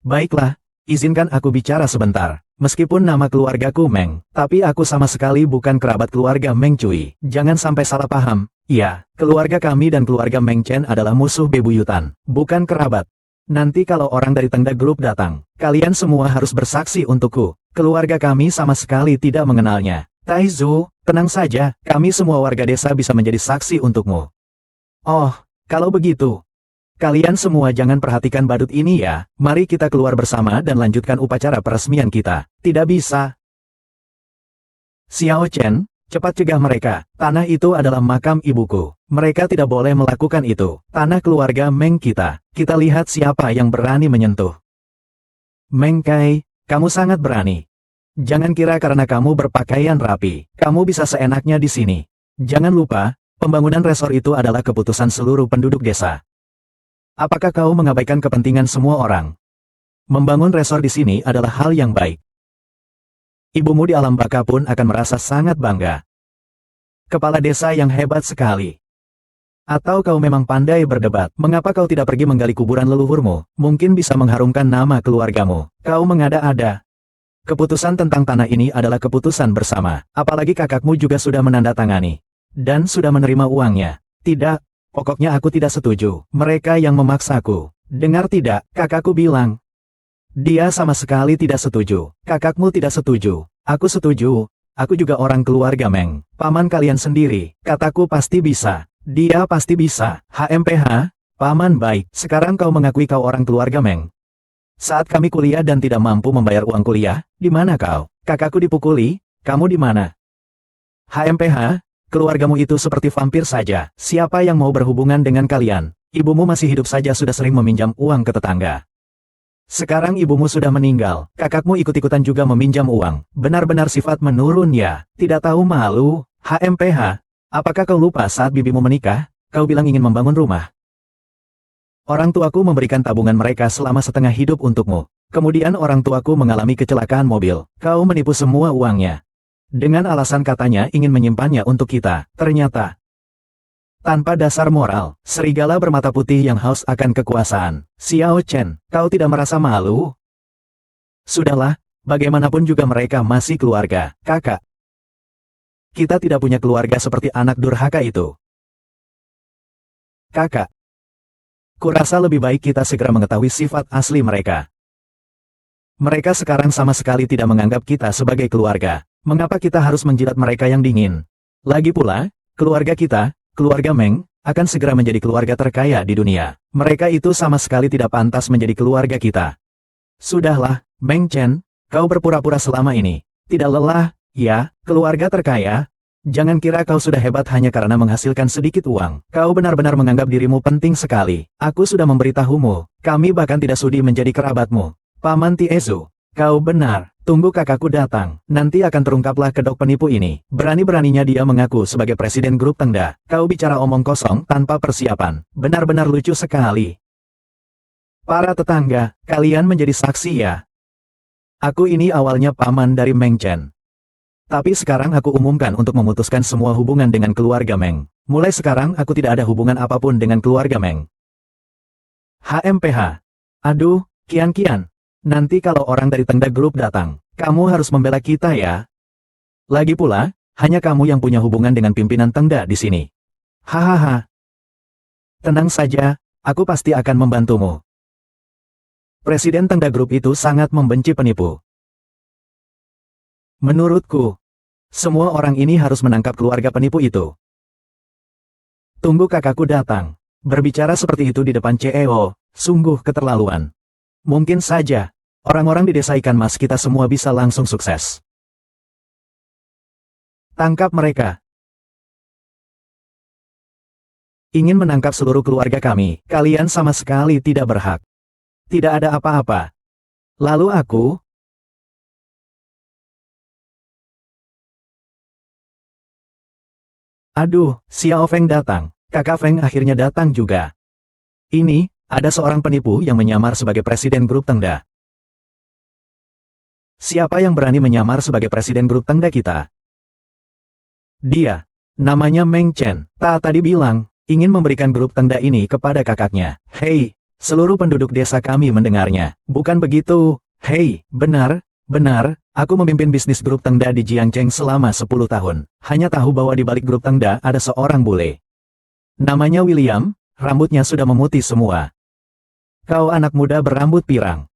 Baiklah, izinkan aku bicara sebentar. Meskipun nama keluargaku Meng, tapi aku sama sekali bukan kerabat keluarga Meng Cui. Jangan sampai salah paham. Iya, keluarga kami dan keluarga Meng Chen adalah musuh bebuyutan, bukan kerabat. Nanti kalau orang dari Tengda Group datang, kalian semua harus bersaksi untukku. Keluarga kami sama sekali tidak mengenalnya. Taizu, tenang saja, kami semua warga desa bisa menjadi saksi untukmu. Oh, kalau begitu. Kalian semua jangan perhatikan badut ini ya, mari kita keluar bersama dan lanjutkan upacara peresmian kita. Tidak bisa. Xiao Chen, cepat cegah mereka, tanah itu adalah makam ibuku. Mereka tidak boleh melakukan itu, tanah keluarga Meng kita. Kita lihat siapa yang berani menyentuh. Meng Kai, kamu sangat berani. Jangan kira karena kamu berpakaian rapi, kamu bisa seenaknya di sini. Jangan lupa, pembangunan resor itu adalah keputusan seluruh penduduk desa. Apakah kau mengabaikan kepentingan semua orang? Membangun resor di sini adalah hal yang baik. Ibumu di alam baka pun akan merasa sangat bangga. Kepala desa yang hebat sekali. Atau kau memang pandai berdebat, mengapa kau tidak pergi menggali kuburan leluhurmu? Mungkin bisa mengharumkan nama keluargamu. Kau mengada-ada. Keputusan tentang tanah ini adalah keputusan bersama. Apalagi kakakmu juga sudah menandatangani. Dan sudah menerima uangnya. Tidak. Pokoknya aku tidak setuju. Mereka yang memaksaku. Dengar tidak, kakakku bilang. Dia sama sekali tidak setuju. Kakakmu tidak setuju. Aku setuju. Aku juga orang keluarga Meng. Paman kalian sendiri. Kataku pasti bisa. Dia pasti bisa. HMPH, paman baik. Sekarang kau mengakui kau orang keluarga Meng. Saat kami kuliah dan tidak mampu membayar uang kuliah, di mana kau? Kakakku dipukuli, kamu di mana? HMPH, keluargamu itu seperti vampir saja. Siapa yang mau berhubungan dengan kalian? Ibumu masih hidup saja sudah sering meminjam uang ke tetangga. Sekarang ibumu sudah meninggal, kakakmu ikut-ikutan juga meminjam uang. Benar-benar sifat menurun ya, tidak tahu malu. HMPH, apakah kau lupa saat bibimu menikah, kau bilang ingin membangun rumah? Orang tuaku memberikan tabungan mereka selama setengah hidup untukmu. Kemudian orang tuaku mengalami kecelakaan mobil. Kau menipu semua uangnya. Dengan alasan katanya ingin menyimpannya untuk kita. Ternyata, tanpa dasar moral, serigala bermata putih yang haus akan kekuasaan. Xiao Chen, kau tidak merasa malu? Sudahlah, bagaimanapun juga mereka masih keluarga, kakak. Kita tidak punya keluarga seperti anak durhaka itu. Kakak, kurasa lebih baik kita segera mengetahui sifat asli mereka. Mereka sekarang sama sekali tidak menganggap kita sebagai keluarga. Mengapa kita harus menjilat mereka yang dingin? Lagi pula, keluarga kita, keluarga Meng, akan segera menjadi keluarga terkaya di dunia. Mereka itu sama sekali tidak pantas menjadi keluarga kita. Sudahlah, Meng Chen, kau berpura-pura selama ini. Tidak lelah, ya, keluarga terkaya? Jangan kira kau sudah hebat hanya karena menghasilkan sedikit uang. Kau benar-benar menganggap dirimu penting sekali. Aku sudah memberitahumu, kami bahkan tidak sudi menjadi kerabatmu. Paman Tiezu, kau benar. Tunggu kakakku datang, nanti akan terungkaplah kedok penipu ini. Berani-beraninya dia mengaku sebagai presiden grup Tengda. Kau bicara omong kosong tanpa persiapan. Benar-benar lucu sekali. Para tetangga, kalian menjadi saksi ya. Aku ini awalnya paman dari Meng Chen. Tapi sekarang aku umumkan untuk memutuskan semua hubungan dengan keluarga Meng. Mulai sekarang aku tidak ada hubungan apapun dengan keluarga Meng. HMPH. Aduh, Kian-Kian. Nanti kalau orang dari Tengda Group datang, kamu harus membela kita ya. Lagi pula, hanya kamu yang punya hubungan dengan pimpinan Tengda di sini. Hahaha. Tenang saja, aku pasti akan membantumu. Presiden Tengda Group itu sangat membenci penipu. Menurutku, semua orang ini harus menangkap keluarga penipu itu. Tunggu kakakku datang. Berbicara seperti itu di depan CEO, sungguh keterlaluan. Mungkin saja, orang-orang di desa ikan mas kita semua bisa langsung sukses. Tangkap mereka. Ingin menangkap seluruh keluarga kami, kalian sama sekali tidak berhak. Tidak ada apa-apa. Lalu aku? Aduh, Xiao Feng datang. Kakak Feng akhirnya datang juga. Ini, ada seorang penipu yang menyamar sebagai presiden grup Tengda. Siapa yang berani menyamar sebagai presiden grup Tengda kita? Dia. Namanya Meng Chen. Tadi bilang, ingin memberikan grup Tengda ini kepada kakaknya. Hei, seluruh penduduk desa kami mendengarnya. Bukan begitu? Hei, benar, aku memimpin bisnis grup Tengda di Jiangcheng selama 10 tahun. Hanya tahu bahwa di balik grup Tengda ada seorang bule. Namanya William, rambutnya sudah memutih semua. Kau anak muda berambut pirang.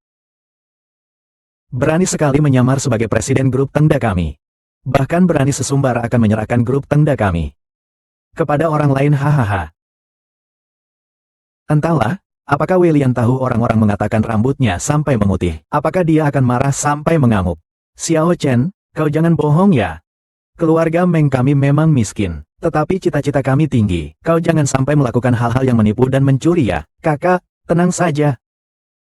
Berani sekali menyamar sebagai presiden grup Tengda kami. Bahkan berani sesumbar akan menyerahkan grup Tengda kami kepada orang lain. Hahaha. Entahlah, apakah William tahu orang-orang mengatakan rambutnya sampai memutih. Apakah dia akan marah sampai mengamuk? Xiao Chen, kau jangan bohong ya. Keluarga Meng kami memang miskin, tetapi cita-cita kami tinggi. Kau jangan sampai melakukan hal-hal yang menipu dan mencuri ya. Kakak, tenang saja.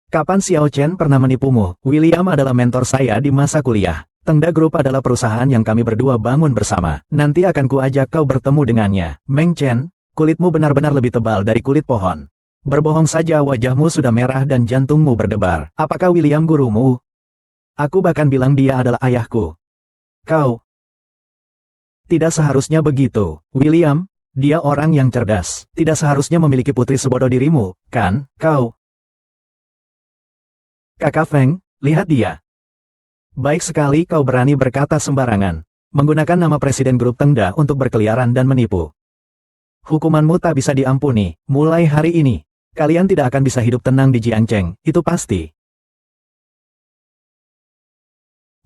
Kapan Xiao Chen pernah menipumu? William adalah mentor saya di masa kuliah. Tengda Group adalah perusahaan yang kami berdua bangun bersama. Nanti akan kuajak kau bertemu dengannya. Meng Chen, kulitmu benar-benar lebih tebal dari kulit pohon. Berbohong saja wajahmu sudah merah dan jantungmu berdebar. Apakah William gurumu? Aku bahkan bilang dia adalah ayahku. Kau. Tidak seharusnya begitu, William. Dia orang yang cerdas. Tidak seharusnya memiliki putri sebodoh dirimu, kan, kau? Kakak Feng, lihat dia. Baik sekali kau berani berkata sembarangan. Menggunakan nama Presiden Grup Tengda untuk berkeliaran dan menipu. Hukumanmu tak bisa diampuni. Mulai hari ini, kalian tidak akan bisa hidup tenang di Jiangcheng, itu pasti.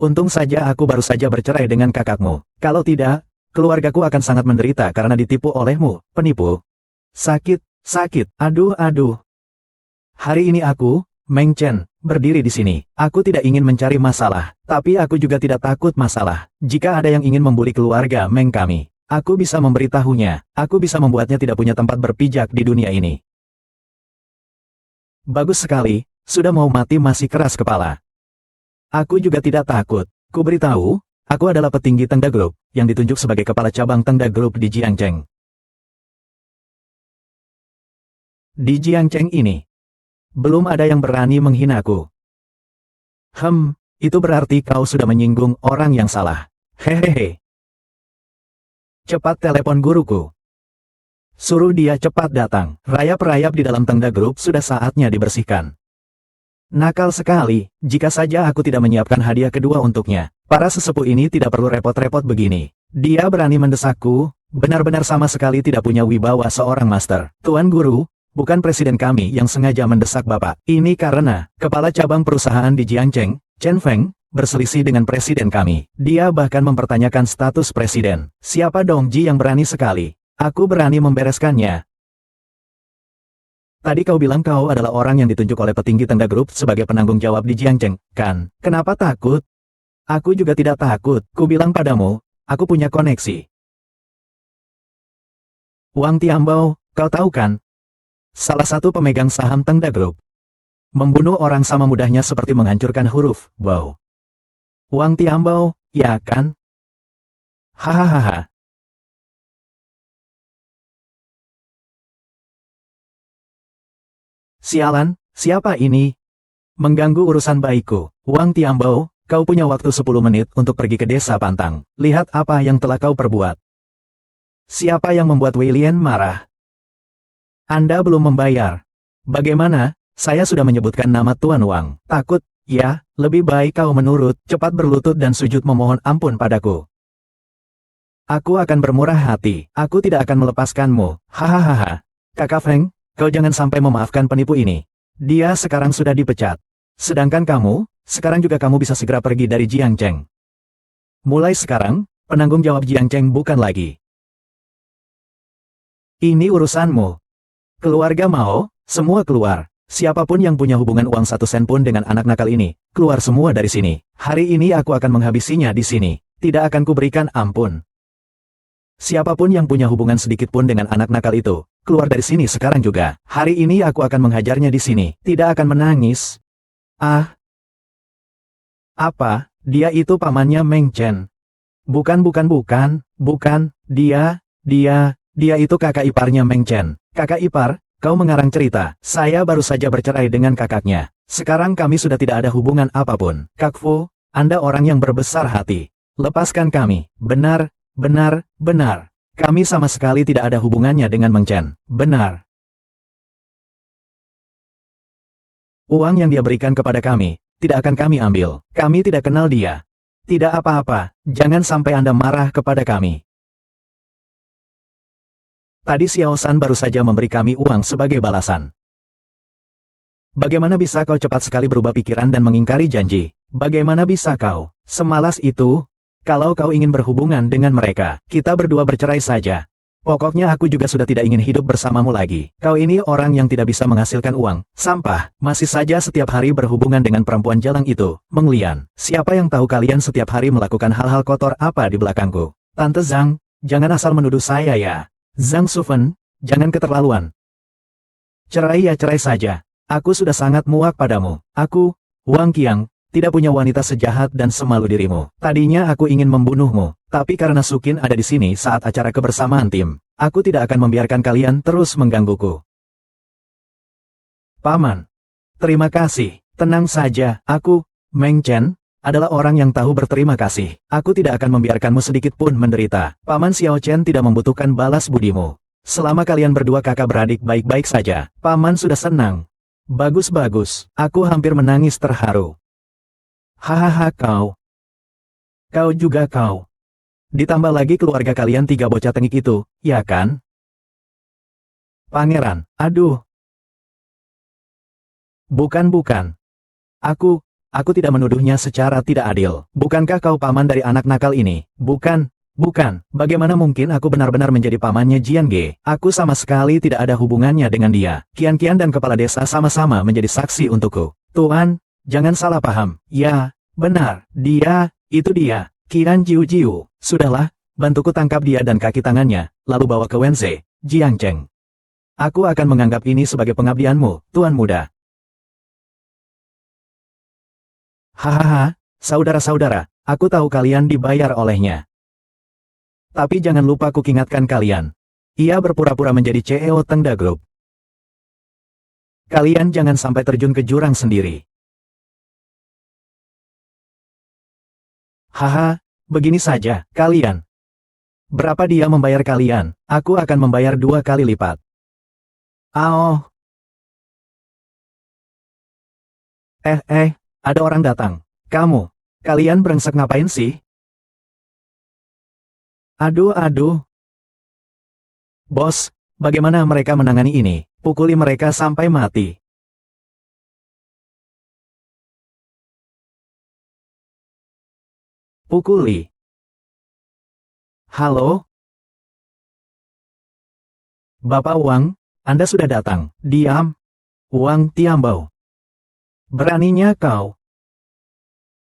Untung saja aku baru saja bercerai dengan kakakmu. Kalau tidak, keluargaku akan sangat menderita karena ditipu olehmu, penipu. Sakit. Aduh. Hari ini aku, Meng Chen, berdiri di sini. Aku tidak ingin mencari masalah, tapi aku juga tidak takut masalah. Jika ada yang ingin membuli keluarga Meng kami, aku bisa memberitahunya. Aku bisa membuatnya tidak punya tempat berpijak di dunia ini. Bagus sekali, sudah mau mati masih keras kepala. Aku juga tidak takut. Ku beritahu, aku adalah petinggi Tengda Group, yang ditunjuk sebagai kepala cabang Tengda Group di Jiangcheng. Di Jiangcheng ini, belum ada yang berani menghinaku. Itu berarti kau sudah menyinggung orang yang salah. Hehehe. Cepat telepon guruku. Suruh dia cepat datang. Rayap-rayap di dalam Tengda Group sudah saatnya dibersihkan. Nakal sekali, jika saja aku tidak menyiapkan hadiah kedua untuknya. Para sesepuh ini tidak perlu repot-repot begini. Dia berani mendesakku, benar-benar sama sekali tidak punya wibawa seorang master. Tuan Guru, bukan presiden kami yang sengaja mendesak Bapak. Ini karena, kepala cabang perusahaan di Jiangcheng, Chen Feng, berselisih dengan presiden kami. Dia bahkan mempertanyakan status presiden. Siapa dong Ji yang berani sekali? Aku berani membereskannya. Tadi kau bilang kau adalah orang yang ditunjuk oleh petinggi Tengda Group sebagai penanggung jawab di Jiangcheng, kan? Kenapa takut? Aku juga tidak takut. Ku bilang padamu, aku punya koneksi. Wang Tiambao, kau tahu kan? Salah satu pemegang saham Tengda Group. Membunuh orang sama mudahnya seperti menghancurkan huruf, wow. Wang Tiambao, ya kan? Hahaha. Sialan, siapa ini? Mengganggu urusan baikku. Wang Tiambao, kau punya waktu 10 menit untuk pergi ke desa Pantang. Lihat apa yang telah kau perbuat. Siapa yang membuat Wei Lian marah? Anda belum membayar. Bagaimana? Saya sudah menyebutkan nama Tuan Wang. Takut, ya, lebih baik kau menurut, cepat berlutut dan sujud memohon ampun padaku. Aku akan bermurah hati. Aku tidak akan melepaskanmu. Hahaha. Kakak Feng, kau jangan sampai memaafkan penipu ini. Dia sekarang sudah dipecat. Sedangkan kamu, sekarang juga kamu bisa segera pergi dari Jiangcheng. Mulai sekarang, penanggung jawab Jiangcheng bukan lagi. Ini urusanmu. Keluarga Mao, semua keluar. Siapapun yang punya hubungan uang 1 sen pun dengan anak nakal ini, keluar semua dari sini. Hari ini aku akan menghabisinya di sini. Tidak akan kuberikan ampun. Siapapun yang punya hubungan sedikit pun dengan anak nakal itu, keluar dari sini sekarang juga. Hari ini aku akan menghajarnya di sini. Tidak akan menangis. Ah. Apa? Dia itu pamannya Meng Chen. Bukan. Dia itu kakak iparnya Meng Chen. Kakak ipar, kau mengarang cerita. Saya baru saja bercerai dengan kakaknya. Sekarang kami sudah tidak ada hubungan apapun. Kak Fu, Anda orang yang berbesar hati. Lepaskan kami. Benar. Kami sama sekali tidak ada hubungannya dengan Meng Chen. Benar. Uang yang dia berikan kepada kami, tidak akan kami ambil. Kami tidak kenal dia. Tidak apa-apa, jangan sampai Anda marah kepada kami. Tadi Xiao San baru saja memberi kami uang sebagai balasan. Bagaimana bisa kau cepat sekali berubah pikiran dan mengingkari janji? Bagaimana bisa kau? Semalas itu? Kalau kau ingin berhubungan dengan mereka, kita berdua bercerai saja. Pokoknya aku juga sudah tidak ingin hidup bersamamu lagi. Kau ini orang yang tidak bisa menghasilkan uang. Sampah, masih saja setiap hari berhubungan dengan perempuan jalang itu. Meng Lian, siapa yang tahu kalian setiap hari melakukan hal-hal kotor apa di belakangku? Tante Zhang, jangan asal menuduh saya ya. Zhang Sufen, jangan keterlaluan. Cerai ya cerai saja. Aku sudah sangat muak padamu. Aku, Wang Qiang, tidak punya wanita sejahat dan semalu dirimu. Tadinya aku ingin membunuhmu, tapi karena Sukin ada di sini saat acara kebersamaan tim, aku tidak akan membiarkan kalian terus menggangguku. Paman, terima kasih. Tenang saja, aku, Meng Chen, adalah orang yang tahu berterima kasih. Aku tidak akan membiarkanmu sedikit pun menderita. Paman Xiao Chen tidak membutuhkan balas budimu. Selama kalian berdua kakak beradik baik-baik saja, Paman sudah senang. Bagus-bagus, aku hampir menangis terharu. Hahaha kau. Kau juga kau. Ditambah lagi keluarga kalian 3 bocah tengik itu, ya kan? Pangeran, aduh. Bukan. Aku tidak menuduhnya secara tidak adil. Bukankah kau paman dari anak nakal ini? Bukan. Bagaimana mungkin aku benar-benar menjadi pamannya Jian Ge? Aku sama sekali tidak ada hubungannya dengan dia. Kian dan kepala desa sama-sama menjadi saksi untukku. Tuan, jangan salah paham. Ya, benar. Itu dia. Qian Jiu. Sudahlah, bantuku tangkap dia dan kaki tangannya, lalu bawa ke Wenze, Jiangcheng. Aku akan menganggap ini sebagai pengabdianmu, Tuan Muda. Hahaha, saudara-saudara, aku tahu kalian dibayar olehnya. Tapi jangan lupa kuingatkan kalian. Ia berpura-pura menjadi CEO Tengda Group. Kalian jangan sampai terjun ke jurang sendiri. Haha, begini saja, kalian. Berapa dia membayar kalian, aku akan membayar 2 kali lipat. Oh. Ada orang datang. Kalian brengsek ngapain sih? Aduh. Bos, bagaimana mereka menangani ini? Pukuli mereka sampai mati. Pukuli. Halo? Bapak Wang, Anda sudah datang. Diam. Wang Tiambao. Beraninya kau.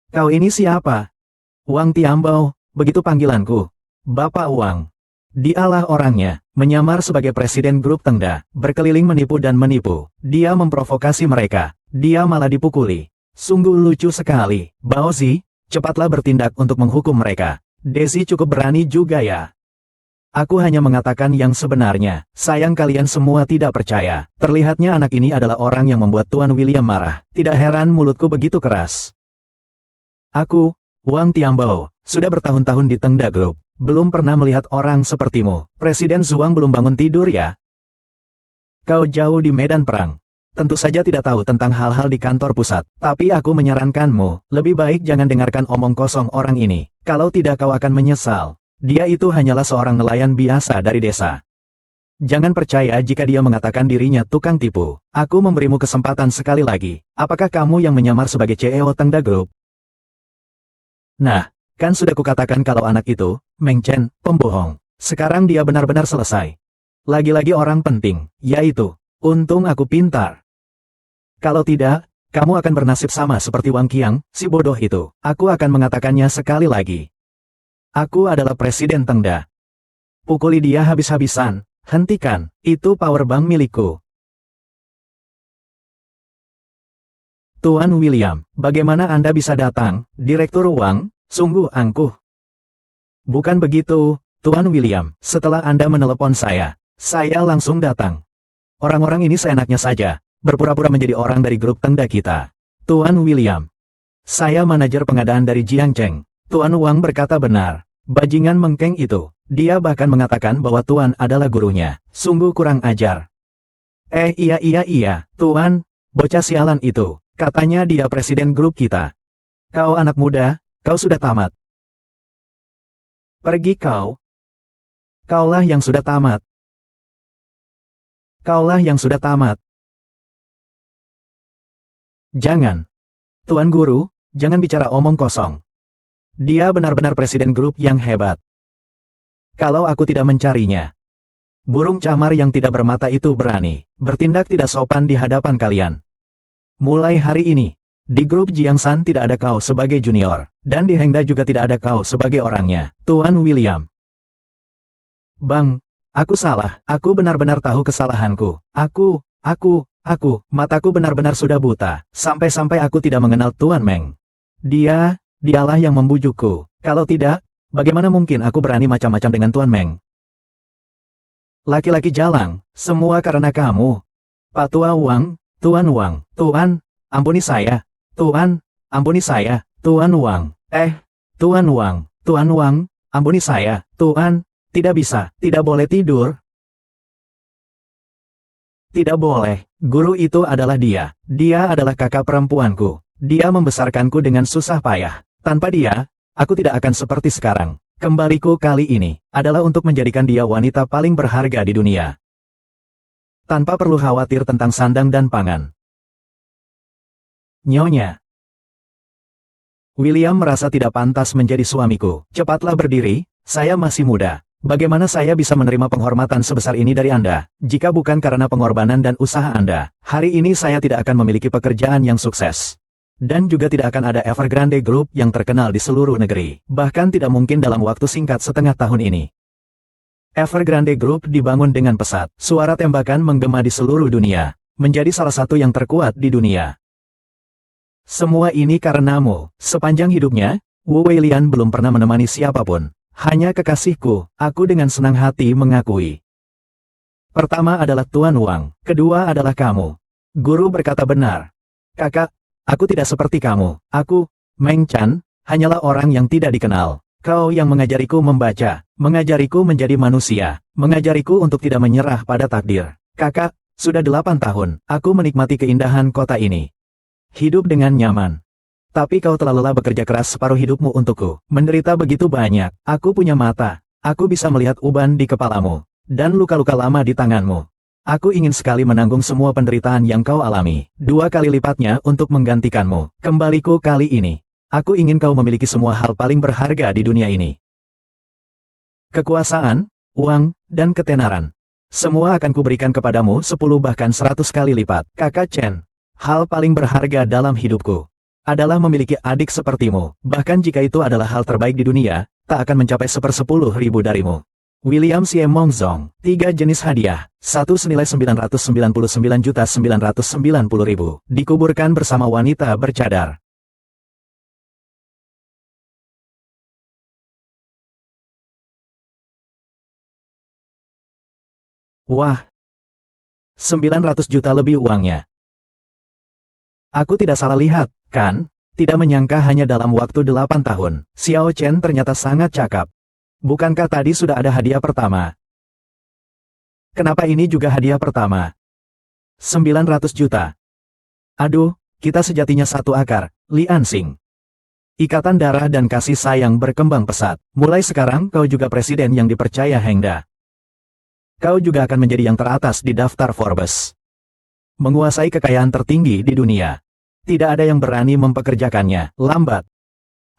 Kau ini siapa? Wang Tiambao, begitu panggilanku. Bapak Wang. Dialah orangnya, menyamar sebagai presiden grup Tengda, berkeliling menipu dan menipu. Dia memprovokasi mereka. Dia malah dipukuli. Sungguh lucu sekali. Baozi, cepatlah bertindak untuk menghukum mereka. Desi cukup berani juga ya. Aku hanya mengatakan yang sebenarnya. Sayang kalian semua tidak percaya. Terlihatnya anak ini adalah orang yang membuat Tuan William marah. Tidak heran mulutku begitu keras. Aku, Wang Tiambao, sudah bertahun-tahun di Tengda Group. Belum pernah melihat orang sepertimu. Presiden Zhuang belum bangun tidur ya? Kau jauh di medan perang. Tentu saja tidak tahu tentang hal-hal di kantor pusat. Tapi aku menyarankanmu, lebih baik jangan dengarkan omong kosong orang ini. Kalau tidak kau akan menyesal. Dia itu hanyalah seorang nelayan biasa dari desa. Jangan percaya jika dia mengatakan dirinya tukang tipu. Aku memberimu kesempatan sekali lagi. Apakah kamu yang menyamar sebagai CEO Tengda Group? Nah, kan sudah kukatakan kalau anak itu, Meng Chen, pembohong. Sekarang dia benar-benar selesai. Lagi-lagi orang penting, yaitu, untung aku pintar. Kalau tidak, kamu akan bernasib sama seperti Wang Qiang, si bodoh itu. Aku akan mengatakannya sekali lagi. Aku adalah presiden Tengda. Pukuli dia habis-habisan. Hentikan, itu powerbank milikku. Tuan William, bagaimana Anda bisa datang, Direktur Wang? Sungguh angkuh. Bukan begitu, Tuan William. Setelah Anda menelepon saya langsung datang. Orang-orang ini seenaknya saja, berpura-pura menjadi orang dari grup Tengda kita. Tuan William. Saya manajer pengadaan dari Jiangcheng. Tuan Wang berkata benar. Bajingan Mengkeng itu. Dia bahkan mengatakan bahwa Tuan adalah gurunya. Sungguh kurang ajar. Iya, Tuan. Bocah sialan itu. Katanya dia presiden grup kita. Kau anak muda, kau sudah tamat. Pergi kau. Kaulah yang sudah tamat. Kaulah yang sudah tamat. Jangan. Tuan Guru, jangan bicara omong kosong. Dia benar-benar presiden grup yang hebat. Kalau aku tidak mencarinya. Burung camar yang tidak bermata itu berani bertindak tidak sopan di hadapan kalian. Mulai hari ini, di grup Jiangsan tidak ada kau sebagai junior, dan di Hengda juga tidak ada kau sebagai orangnya, Tuan William. Bang, aku salah, aku benar-benar tahu kesalahanku. Mataku benar-benar sudah buta, sampai-sampai aku tidak mengenal Tuan Meng. Dialah yang membujukku. Kalau tidak, bagaimana mungkin aku berani macam-macam dengan Tuan Meng? Laki-laki jalang, semua karena kamu. Pak Tua Wang, Tuan Wang, Tuan, ampuni saya. Tuan, ampuni saya, Tuan Wang. Tuan Wang, ampuni saya, Tuan. Tidak bisa, tidak boleh tidur. Tidak boleh, guru itu adalah dia. Dia adalah kakak perempuanku. Dia membesarkanku dengan susah payah. Tanpa dia, aku tidak akan seperti sekarang. Kembaliku kali ini adalah untuk menjadikan dia wanita paling berharga di dunia. Tanpa perlu khawatir tentang sandang dan pangan. Nyonya. William merasa tidak pantas menjadi suamiku. Cepatlah berdiri, saya masih muda. Bagaimana saya bisa menerima penghormatan sebesar ini dari Anda? Jika bukan karena pengorbanan dan usaha Anda, hari ini saya tidak akan memiliki pekerjaan yang sukses. Dan juga tidak akan ada Evergrande Group yang terkenal di seluruh negeri. Bahkan tidak mungkin dalam waktu singkat setengah tahun ini. Evergrande Group dibangun dengan pesat. Suara tembakan menggema di seluruh dunia. Menjadi salah satu yang terkuat di dunia. Semua ini karenamu. Sepanjang hidupnya, Wu Weilian belum pernah menemani siapapun. Hanya kekasihku, aku dengan senang hati mengakui. Pertama adalah Tuan Wang, kedua adalah kamu. Guru berkata benar. Kakak, aku tidak seperti kamu. Aku, Meng Chan, hanyalah orang yang tidak dikenal. Kau yang mengajariku membaca, mengajariku menjadi manusia, mengajariku untuk tidak menyerah pada takdir. Kakak, sudah 8 tahun, aku menikmati keindahan kota ini. Hidup dengan nyaman. Tapi kau terlalu lelah bekerja keras separuh hidupmu untukku. Menderita begitu banyak. Aku punya mata. Aku bisa melihat uban di kepalamu. Dan luka-luka lama di tanganmu. Aku ingin sekali menanggung semua penderitaan yang kau alami. 2 kali lipatnya untuk menggantikanmu. Kembaliku kali ini. Aku ingin kau memiliki semua hal paling berharga di dunia ini. Kekuasaan, uang, dan ketenaran. Semua akan kuberikan kepadamu 10 bahkan 100 kali lipat. Kakak Chen. Hal paling berharga dalam hidupku adalah memiliki adik sepertimu. Bahkan jika itu adalah hal terbaik di dunia, tak akan mencapai 1/10.000 darimu. William C. Mongzong, 3 jenis hadiah, 1 senilai 999.990.000, dikuburkan bersama wanita bercadar. Wah, 900 juta lebih uangnya. Aku tidak salah lihat, kan? Tidak menyangka hanya dalam waktu 8 tahun, Xiao Chen ternyata sangat cakap. Bukankah tadi sudah ada hadiah pertama? Kenapa ini juga hadiah pertama? 900 juta. Aduh, kita sejatinya satu akar, Li Ansing. Ikatan darah dan kasih sayang berkembang pesat. Mulai sekarang kau juga presiden yang dipercaya Hengda. Kau juga akan menjadi yang teratas di daftar Forbes. Menguasai kekayaan tertinggi di dunia. Tidak ada yang berani mempekerjakannya, lambat.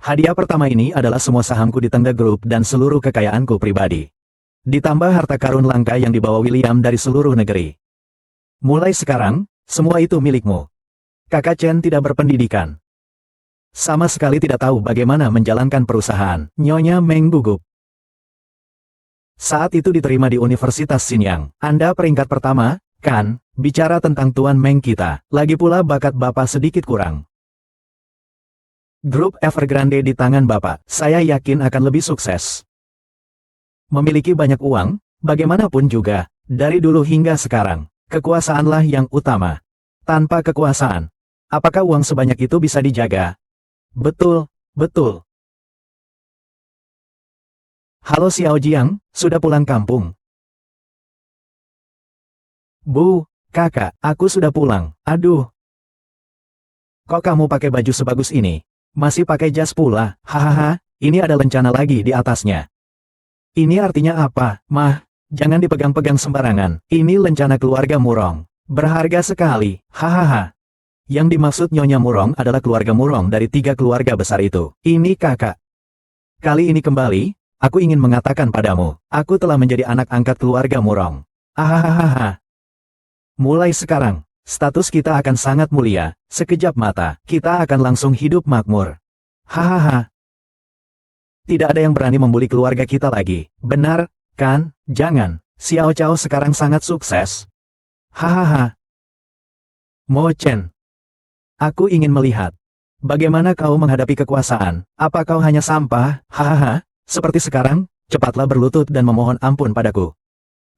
Hadiah pertama ini adalah semua sahamku di Tengda Group dan seluruh kekayaanku pribadi. Ditambah harta karun langka yang dibawa William dari seluruh negeri. Mulai sekarang, semua itu milikmu. Kakak Chen tidak berpendidikan. Sama sekali tidak tahu bagaimana menjalankan perusahaan. Nyonya Meng gugup. Saat itu diterima di Universitas Xinyang. Anda peringkat pertama, kan? Bicara tentang Tuan Meng kita. Lagi pula bakat Bapak sedikit kurang. Grup Evergrande di tangan Bapak, saya yakin akan lebih sukses. Memiliki banyak uang, bagaimanapun juga, dari dulu hingga sekarang, kekuasaanlah yang utama. Tanpa kekuasaan, apakah uang sebanyak itu bisa dijaga? Betul, betul. Halo Xiao Jiang, sudah pulang kampung? Bu, kakak, aku sudah pulang. Aduh. Kok kamu pakai baju sebagus ini? Masih pakai jas pula? Hahaha, ini ada lencana lagi di atasnya. Ini artinya apa, Mah? Jangan dipegang-pegang sembarangan. Ini lencana keluarga Murong. Berharga sekali. Hahaha. Yang dimaksud Nyonya Murong adalah keluarga Murong dari 3 keluarga besar itu. Ini kakak. Kali ini kembali, aku ingin mengatakan padamu, aku telah menjadi anak angkat keluarga Murong. Hahaha. Mulai sekarang, status kita akan sangat mulia. Sekejap mata, kita akan langsung hidup makmur. Hahaha. Tidak ada yang berani membuli keluarga kita lagi. Benar, kan? Jangan. Xiao Chao sekarang sangat sukses. Hahaha. Mo Chen. Aku ingin melihat. Bagaimana kau menghadapi kekuasaan? Apa kau hanya sampah? Hahaha. Seperti sekarang, cepatlah berlutut dan memohon ampun padaku.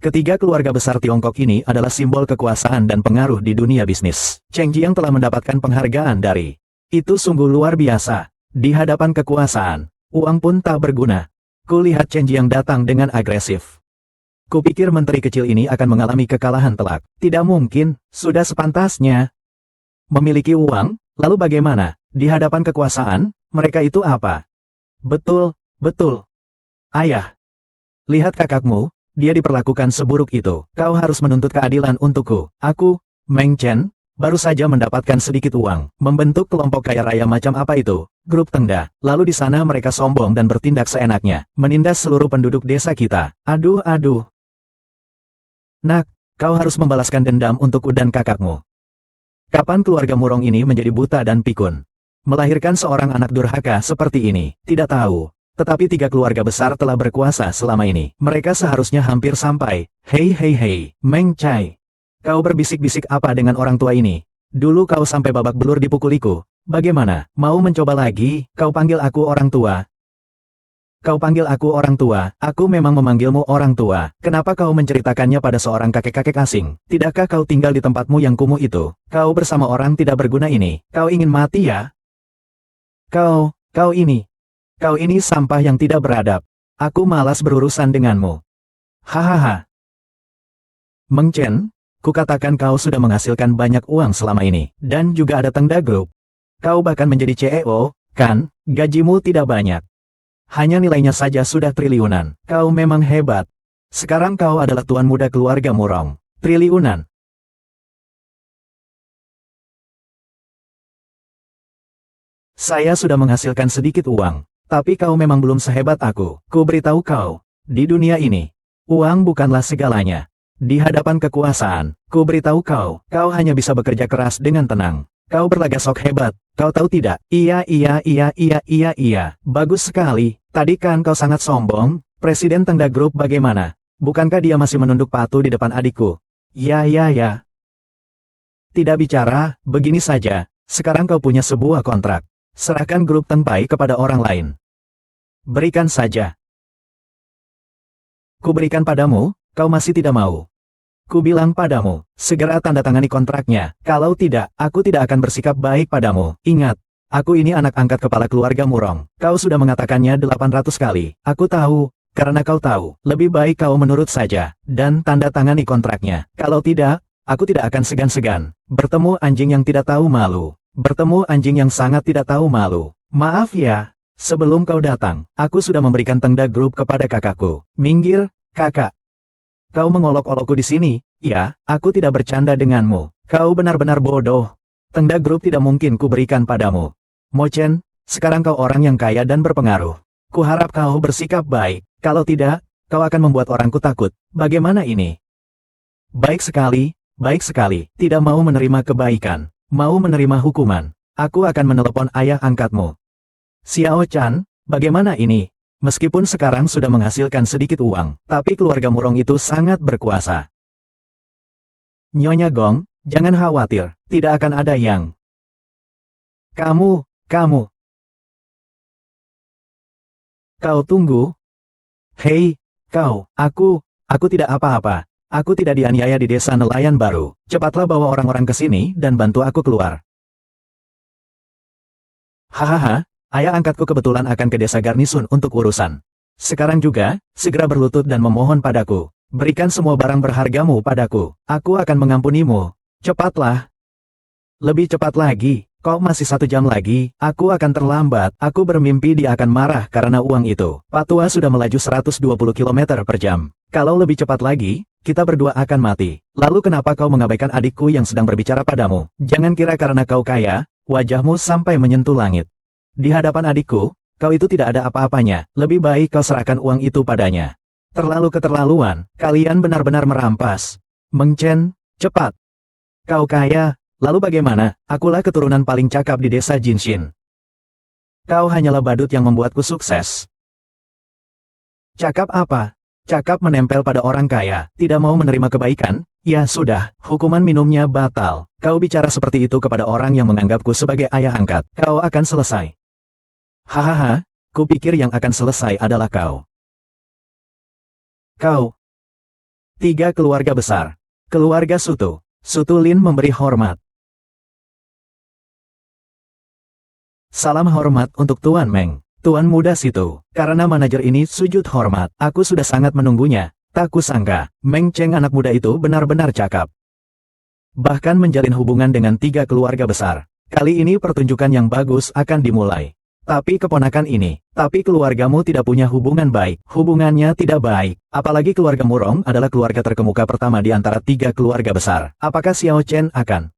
Ketiga keluarga besar Tiongkok ini adalah simbol kekuasaan dan pengaruh di dunia bisnis. Cheng Jiang telah mendapatkan penghargaan dari. Itu sungguh luar biasa. Di hadapan kekuasaan, uang pun tak berguna. Kulihat Cheng Jiang datang dengan agresif. Kupikir menteri kecil ini akan mengalami kekalahan telak. Tidak mungkin, sudah sepantasnya. Memiliki uang, lalu bagaimana? Di hadapan kekuasaan, mereka itu apa? Betul, betul. Ayah. Lihat kakakmu. Dia diperlakukan seburuk itu. Kau harus menuntut keadilan untukku. Aku, Meng Chen, baru saja mendapatkan sedikit uang. Membentuk kelompok kaya raya macam apa itu? Grup Tengda. Lalu di sana mereka sombong dan bertindak seenaknya. Menindas seluruh penduduk desa kita. Aduh, aduh. Nak, kau harus membalaskan dendam untukku dan kakakmu. Kapan keluarga Murong ini menjadi buta dan pikun? Melahirkan seorang anak durhaka seperti ini? Tidak tahu. Tetapi 3 keluarga besar telah berkuasa selama ini. Mereka seharusnya hampir sampai. Hei hei hei, Meng Chai. Kau berbisik-bisik apa dengan orang tua ini? Dulu kau sampai babak belur dipukuliku. Bagaimana, mau mencoba lagi? Kau panggil aku orang tua. Kau panggil aku orang tua, aku memang memanggilmu orang tua. Kenapa kau menceritakannya pada seorang kakek-kakek asing? Tidakkah kau tinggal di tempatmu yang kumuh itu? Kau bersama orang tidak berguna ini. Kau ingin mati ya? Kau ini sampah yang tidak beradab. Aku malas berurusan denganmu. Hahaha. Meng Chen, kukatakan kau sudah menghasilkan banyak uang selama ini. Dan juga ada Tengda Group. Kau bahkan menjadi CEO, kan? Gajimu tidak banyak. Hanya nilainya saja sudah triliunan. Kau memang hebat. Sekarang kau adalah tuan muda keluarga Murong. Triliunan. Saya sudah menghasilkan sedikit uang. Tapi kau memang belum sehebat aku. Ku beritahu kau. Di dunia ini, uang bukanlah segalanya. Di hadapan kekuasaan, ku beritahu kau, kau hanya bisa bekerja keras dengan tenang. Kau berlagak sok hebat, kau tahu tidak? Iya. Bagus sekali. Tadi kan kau sangat sombong. Presiden Tengda Group bagaimana? Bukankah dia masih menunduk patuh di depan adikku? Ya. Tidak bicara, begini saja. Sekarang kau punya sebuah kontrak. Serahkan grup Tengpai kepada orang lain. Berikan saja. Ku berikan padamu, kau masih tidak mau. Ku bilang padamu, segera tanda tangani kontraknya. Kalau tidak, aku tidak akan bersikap baik padamu. Ingat, aku ini anak angkat kepala keluarga Murong. Kau sudah mengatakannya 800 kali. Aku tahu, karena kau tahu. Lebih baik kau menurut saja, dan tanda tangani kontraknya. Kalau tidak, aku tidak akan segan-segan. Bertemu anjing yang tidak tahu malu. Bertemu anjing yang sangat tidak tahu malu. Maaf ya, sebelum kau datang, aku sudah memberikan Tengda Group kepada kakakku. Minggir, kakak. Kau mengolok-olokku di sini. Ya, aku tidak bercanda denganmu. Kau benar-benar bodoh. Tengda Group tidak mungkin ku berikan padamu. Mo Chen, sekarang kau orang yang kaya dan berpengaruh. Kuharap kau bersikap baik. Kalau tidak, kau akan membuat orangku takut. Bagaimana ini? Baik sekali. Tidak mau menerima kebaikan. Mau menerima hukuman. Aku akan menelepon ayah angkatmu. Xiao Chan, bagaimana ini? Meskipun sekarang sudah menghasilkan sedikit uang, tapi keluarga Murong itu sangat berkuasa. Nyonya Gong, jangan khawatir, tidak akan ada yang... Kamu. Kau tunggu. Hei, aku tidak apa-apa. Aku tidak dianiaya di desa nelayan baru. Cepatlah bawa orang-orang ke sini dan bantu aku keluar. Hahaha. Ayah angkatku kebetulan akan ke desa Garnisun untuk urusan. Sekarang juga, segera berlutut dan memohon padaku. Berikan semua barang berhargamu padaku. Aku akan mengampunimu. Cepatlah. Lebih cepat lagi. Kok masih 1 jam lagi? Aku akan terlambat. Aku bermimpi dia akan marah karena uang itu. Pak Tua sudah melaju 120 km per jam. Kalau lebih cepat lagi, kita berdua akan mati. Lalu kenapa kau mengabaikan adikku yang sedang berbicara padamu? Jangan kira karena kau kaya, wajahmu sampai menyentuh langit. Di hadapan adikku, kau itu tidak ada apa-apanya. Lebih baik kau serahkan uang itu padanya. Terlalu keterlaluan, kalian benar-benar merampas. Meng Chen, cepat. Kau kaya, lalu bagaimana? Akulah keturunan paling cakap di desa Jinshin. Kau hanyalah badut yang membuatku sukses. Cakap apa? Cakap menempel pada orang kaya, tidak mau menerima kebaikan? Ya sudah, hukuman minumnya batal. Kau bicara seperti itu kepada orang yang menganggapku sebagai ayah angkat. Kau akan selesai. Hahaha, kupikir yang akan selesai adalah kau. Kau. 3 keluarga besar. Keluarga Sutu. Sutu Lin memberi hormat. Salam hormat untuk Tuan Meng. Tuan muda situ. Karena manajer ini sujud hormat. Aku sudah sangat menunggunya. Tak kusangka, Meng Cheng anak muda itu benar-benar cakap. Bahkan menjalin hubungan dengan 3 keluarga besar. Kali ini pertunjukan yang bagus akan dimulai. Tapi keluargamu tidak punya hubungan baik. Hubungannya tidak baik. Apalagi keluarga Murong adalah keluarga terkemuka pertama di antara 3 keluarga besar. Apakah Xiao Chen akan?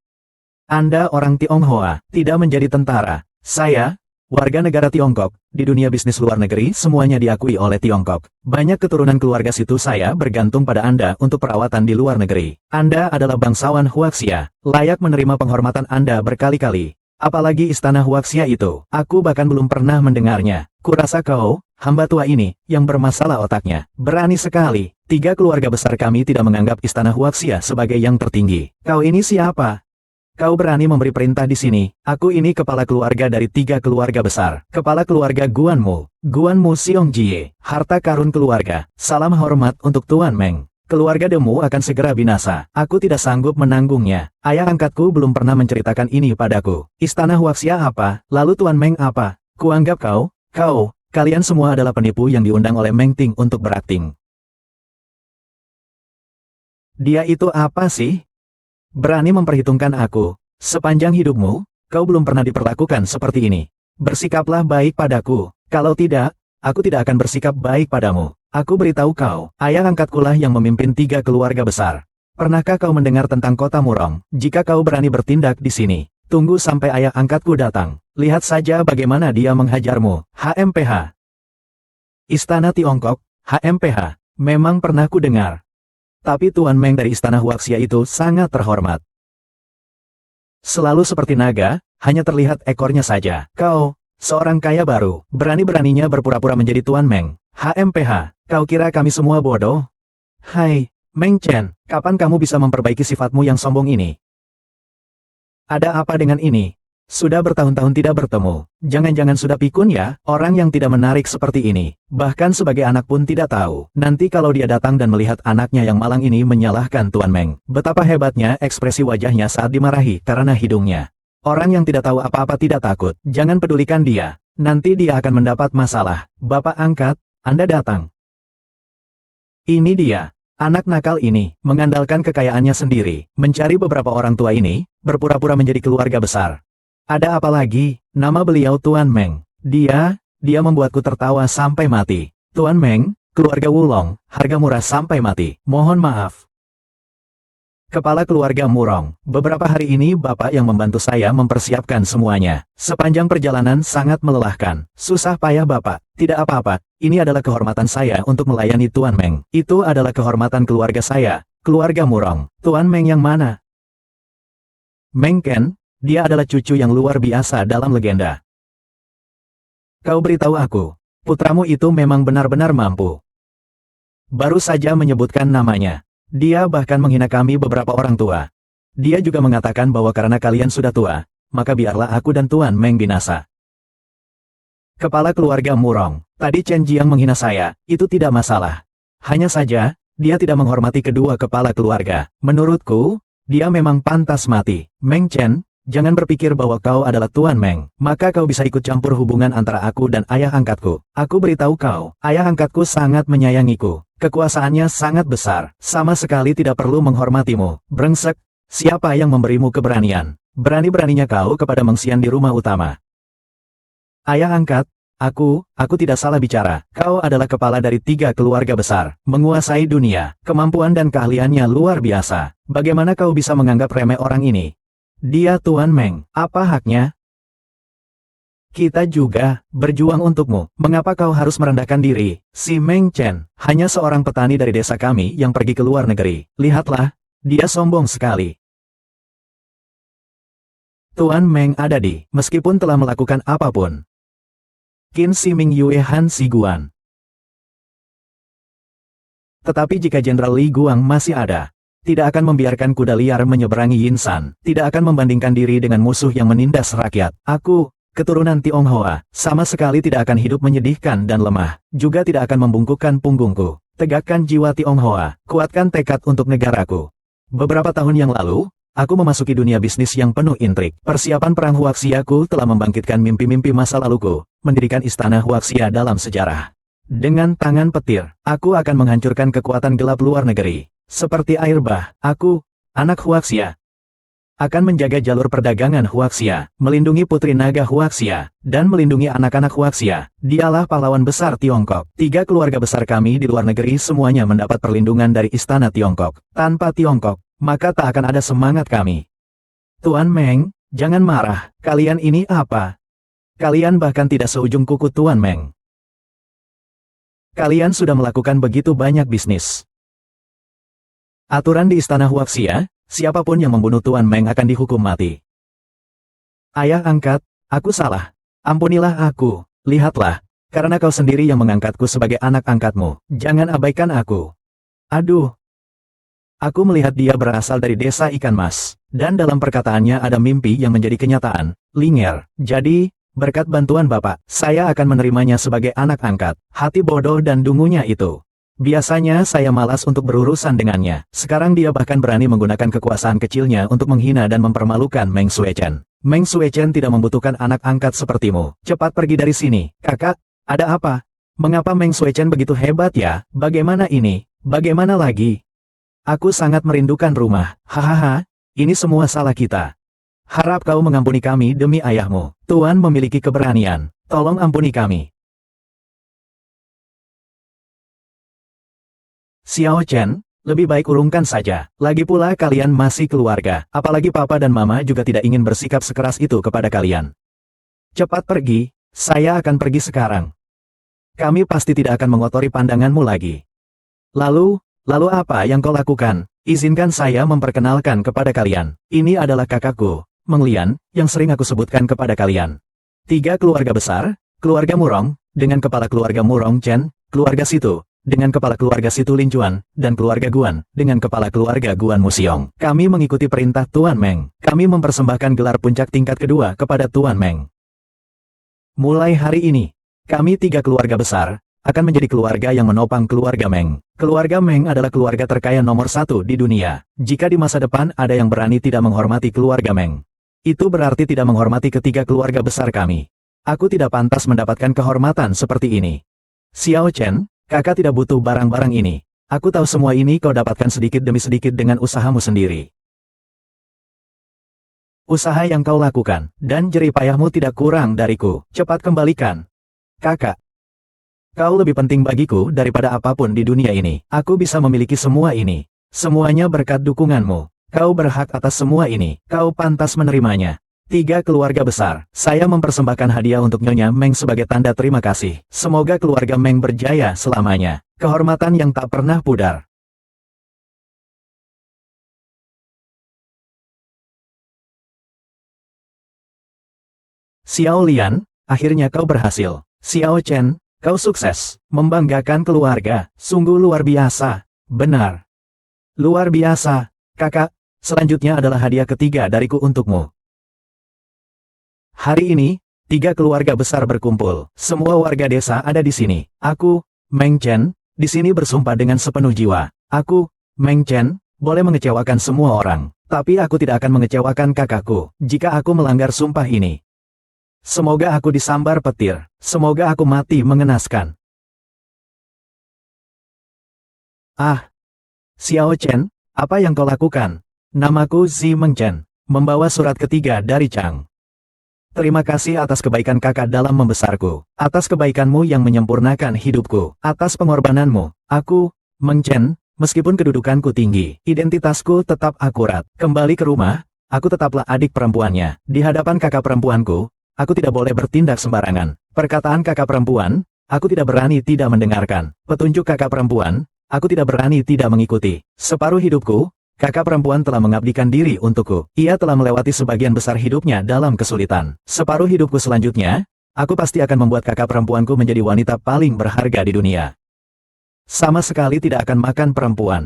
Anda orang Tionghoa, tidak menjadi tentara. Saya, warga negara Tiongkok, di dunia bisnis luar negeri semuanya diakui oleh Tiongkok. Banyak keturunan keluarga situ saya bergantung pada Anda untuk perawatan di luar negeri. Anda adalah bangsawan Huaxia, layak menerima penghormatan Anda berkali-kali. Apalagi istana Huaxia itu, aku bahkan belum pernah mendengarnya. Kurasa kau, hamba tua ini, yang bermasalah otaknya. Berani sekali, 3 keluarga besar kami tidak menganggap istana Huaxia sebagai yang tertinggi. Kau ini siapa? Kau berani memberi perintah di sini? Aku ini kepala keluarga dari 3 keluarga besar. Kepala keluarga Guanmu. Guanmu Xiong-jie. Harta karun keluarga. Salam hormat untuk Tuan Meng. Keluarga Demu akan segera binasa. Aku tidak sanggup menanggungnya. Ayah angkatku belum pernah menceritakan ini padaku. Istana Huaxia apa? Lalu Tuan Meng apa? Kuanggap kalian semua adalah penipu yang diundang oleh Meng Ting untuk berakting. Dia itu apa sih? Berani memperhitungkan aku. Sepanjang hidupmu, kau belum pernah diperlakukan seperti ini. Bersikaplah baik padaku. Kalau tidak, aku tidak akan bersikap baik padamu. Aku beritahu kau, ayah angkatkulah yang memimpin 3 keluarga besar. Pernahkah kau mendengar tentang kota Murong? Jika kau berani bertindak di sini, tunggu sampai ayah angkatku datang. Lihat saja bagaimana dia menghajarmu. HMPH. Istana Tiongkok, HMPH. Memang pernah ku dengar. Tapi Tuan Meng dari Istana Huaxia itu sangat terhormat. Selalu seperti naga, hanya terlihat ekornya saja. Kau, seorang kaya baru, berani-beraninya berpura-pura menjadi Tuan Meng. HMPH, kau kira kami semua bodoh? Hai, Meng Chen, kapan kamu bisa memperbaiki sifatmu yang sombong ini? Ada apa dengan ini? Sudah bertahun-tahun tidak bertemu. Jangan-jangan sudah pikun ya, orang yang tidak menarik seperti ini. Bahkan sebagai anak pun tidak tahu. Nanti kalau dia datang dan melihat anaknya yang malang ini menyalahkan Tuan Meng. Betapa hebatnya ekspresi wajahnya saat dimarahi karena hidungnya. Orang yang tidak tahu apa-apa tidak takut. Jangan pedulikan dia. Nanti dia akan mendapat masalah. Bapak angkat, Anda datang. Ini dia. Anak nakal ini, mengandalkan kekayaannya sendiri, mencari beberapa orang tua ini, berpura-pura menjadi keluarga besar. Ada apa lagi? Nama beliau Tuan Meng. Dia membuatku tertawa sampai mati. Tuan Meng, keluarga Wulong, harga murah sampai mati. Mohon maaf. Kepala keluarga Murong, beberapa hari ini Bapak yang membantu saya mempersiapkan semuanya. Sepanjang perjalanan sangat melelahkan. Susah payah Bapak. Tidak apa-apa, ini adalah kehormatan saya untuk melayani Tuan Meng. Itu adalah kehormatan keluarga saya, keluarga Murong. Tuan Meng yang mana? Meng Ken, dia adalah cucu yang luar biasa dalam legenda. Kau beritahu aku, putramu itu memang benar-benar mampu. Baru saja menyebutkan namanya. Dia bahkan menghina kami beberapa orang tua. Dia juga mengatakan bahwa karena kalian sudah tua, maka biarlah aku dan Tuan Meng binasa. Kepala keluarga Murong, tadi Chen Jiang menghina saya, itu tidak masalah. Hanya saja, dia tidak menghormati kedua kepala keluarga. Menurutku, dia memang pantas mati. Meng Chen, jangan berpikir bahwa kau adalah Tuan Meng, maka kau bisa ikut campur hubungan antara aku dan ayah angkatku. Aku beritahu kau, ayah angkatku sangat menyayangiku. Kekuasaannya sangat besar, sama sekali tidak perlu menghormatimu. Brengsek, siapa yang memberimu keberanian? Berani-beraninya kau kepada Meng Xian di rumah utama. Ayah angkat, aku tidak salah bicara. Kau adalah kepala dari 3 keluarga besar, menguasai dunia, kemampuan dan keahliannya luar biasa. Bagaimana kau bisa menganggap remeh orang ini? Dia Tuan Meng, apa haknya? Kita juga berjuang untukmu. Mengapa kau harus merendahkan diri? Si Meng Chen, hanya seorang petani dari desa kami yang pergi ke luar negeri. Lihatlah, dia sombong sekali. Tuan Meng ada meskipun telah melakukan apapun. Qin Si Ming Yue Han Si Guan. Tetapi jika Jenderal Li Guang masih ada, tidak akan membiarkan kuda liar menyeberangi Yinsan, tidak akan membandingkan diri dengan musuh yang menindas rakyat. Aku, keturunan Tionghoa, sama sekali tidak akan hidup menyedihkan dan lemah, juga tidak akan membungkukkan punggungku. Tegakkan jiwa Tionghoa, kuatkan tekad untuk negaraku. Beberapa tahun yang lalu, aku memasuki dunia bisnis yang penuh intrik. Persiapan perang Huaxiaku telah membangkitkan mimpi-mimpi masa laluku, mendirikan istana Huaxia dalam sejarah. Dengan tangan petir, aku akan menghancurkan kekuatan gelap luar negeri. Seperti air bah, aku, anak Huaxia, akan menjaga jalur perdagangan Huaxia, melindungi putri naga Huaxia, dan melindungi anak-anak Huaxia. Dialah pahlawan besar Tiongkok. 3 keluarga besar kami di luar negeri semuanya mendapat perlindungan dari istana Tiongkok. Tanpa Tiongkok, maka tak akan ada semangat kami. Tuan Meng, jangan marah. Kalian ini apa? Kalian bahkan tidak seujung kuku Tuan Meng. Kalian sudah melakukan begitu banyak bisnis. Aturan di istana Huaxia, siapapun yang membunuh Tuan Meng akan dihukum mati. Ayah angkat, aku salah. Ampunilah aku. Lihatlah, karena kau sendiri yang mengangkatku sebagai anak angkatmu. Jangan abaikan aku. Aduh. Aku melihat dia berasal dari desa ikan mas. Dan dalam perkataannya ada mimpi yang menjadi kenyataan. Linger. Jadi, berkat bantuan Bapak, saya akan menerimanya sebagai anak angkat. Hati bodoh dan dungunya itu. Biasanya saya malas untuk berurusan dengannya. Sekarang dia bahkan berani menggunakan kekuasaan kecilnya untuk menghina dan mempermalukan Meng Suechen. Meng Suechen tidak membutuhkan anak angkat sepertimu. Cepat pergi dari sini. Kakak, ada apa? Mengapa Meng Suechen begitu hebat ya? Bagaimana ini? Bagaimana lagi? Aku sangat merindukan rumah. Hahaha, ini semua salah kita. Harap kau mengampuni kami demi ayahmu. Tuan memiliki keberanian. Tolong ampuni kami. Xiao Chen, lebih baik urungkan saja. Lagi pula kalian masih keluarga. Apalagi papa dan mama juga tidak ingin bersikap sekeras itu kepada kalian. Cepat pergi, saya akan pergi sekarang. Kami pasti tidak akan mengotori pandanganmu lagi. Lalu apa yang kau lakukan? Izinkan saya memperkenalkan kepada kalian. Ini adalah kakakku, Meng Lian, yang sering aku sebutkan kepada kalian. 3 keluarga besar, keluarga Murong, dengan kepala keluarga Murong Chen, keluarga Situ, dengan kepala keluarga Situ Lin Chuan, dan keluarga Guan, dengan kepala keluarga Guan Musiong. Kami mengikuti perintah Tuan Meng. Kami mempersembahkan gelar puncak tingkat kedua kepada Tuan Meng. Mulai hari ini, kami 3 keluarga besar, akan menjadi keluarga yang menopang keluarga Meng. Keluarga Meng adalah keluarga terkaya nomor 1 di dunia. Jika di masa depan ada yang berani tidak menghormati keluarga Meng, itu berarti tidak menghormati ketiga keluarga besar kami. Aku tidak pantas mendapatkan kehormatan seperti ini. Xiao Chen, kakak tidak butuh barang-barang ini. Aku tahu semua ini kau dapatkan sedikit demi sedikit dengan usahamu sendiri. Usaha yang kau lakukan, dan jerih payahmu tidak kurang dariku. Cepat kembalikan. Kakak. Kau lebih penting bagiku daripada apapun di dunia ini. Aku bisa memiliki semua ini. Semuanya berkat dukunganmu. Kau berhak atas semua ini. Kau pantas menerimanya. 3 keluarga besar. Saya mempersembahkan hadiah untuk Nyonya Meng sebagai tanda terima kasih. Semoga keluarga Meng berjaya selamanya. Kehormatan yang tak pernah pudar. Xiao Lian, akhirnya kau berhasil. Xiao Chen, kau sukses. Membanggakan keluarga. Sungguh luar biasa. Benar. Luar biasa. Kakak, selanjutnya adalah hadiah ketiga dariku untukmu. Hari ini, 3 keluarga besar berkumpul. Semua warga desa ada di sini. Aku, Meng Chen, di sini bersumpah dengan sepenuh jiwa. Aku, Meng Chen, boleh mengecewakan semua orang. Tapi aku tidak akan mengecewakan kakakku, jika aku melanggar sumpah ini. Semoga aku disambar petir. Semoga aku mati mengenaskan. Ah, Xiao Chen, apa yang kau lakukan? Namaku Zi Meng Chen, membawa surat ketiga dari Chang. Terima kasih atas kebaikan kakak dalam membesarku, atas kebaikanmu yang menyempurnakan hidupku, atas pengorbananmu. Aku, Meng Chen, meskipun kedudukanku tinggi, identitasku tetap akurat. Kembali ke rumah, aku tetaplah adik perempuannya. Di hadapan kakak perempuanku, aku tidak boleh bertindak sembarangan. Perkataan kakak perempuan, aku tidak berani tidak mendengarkan. Petunjuk kakak perempuan, aku tidak berani tidak mengikuti. Separuh hidupku, kakak perempuan telah mengabdikan diri untukku. Ia telah melewati sebagian besar hidupnya dalam kesulitan. Separuh hidupku selanjutnya, aku pasti akan membuat kakak perempuanku menjadi wanita paling berharga di dunia. Sama sekali tidak akan makan perempuan.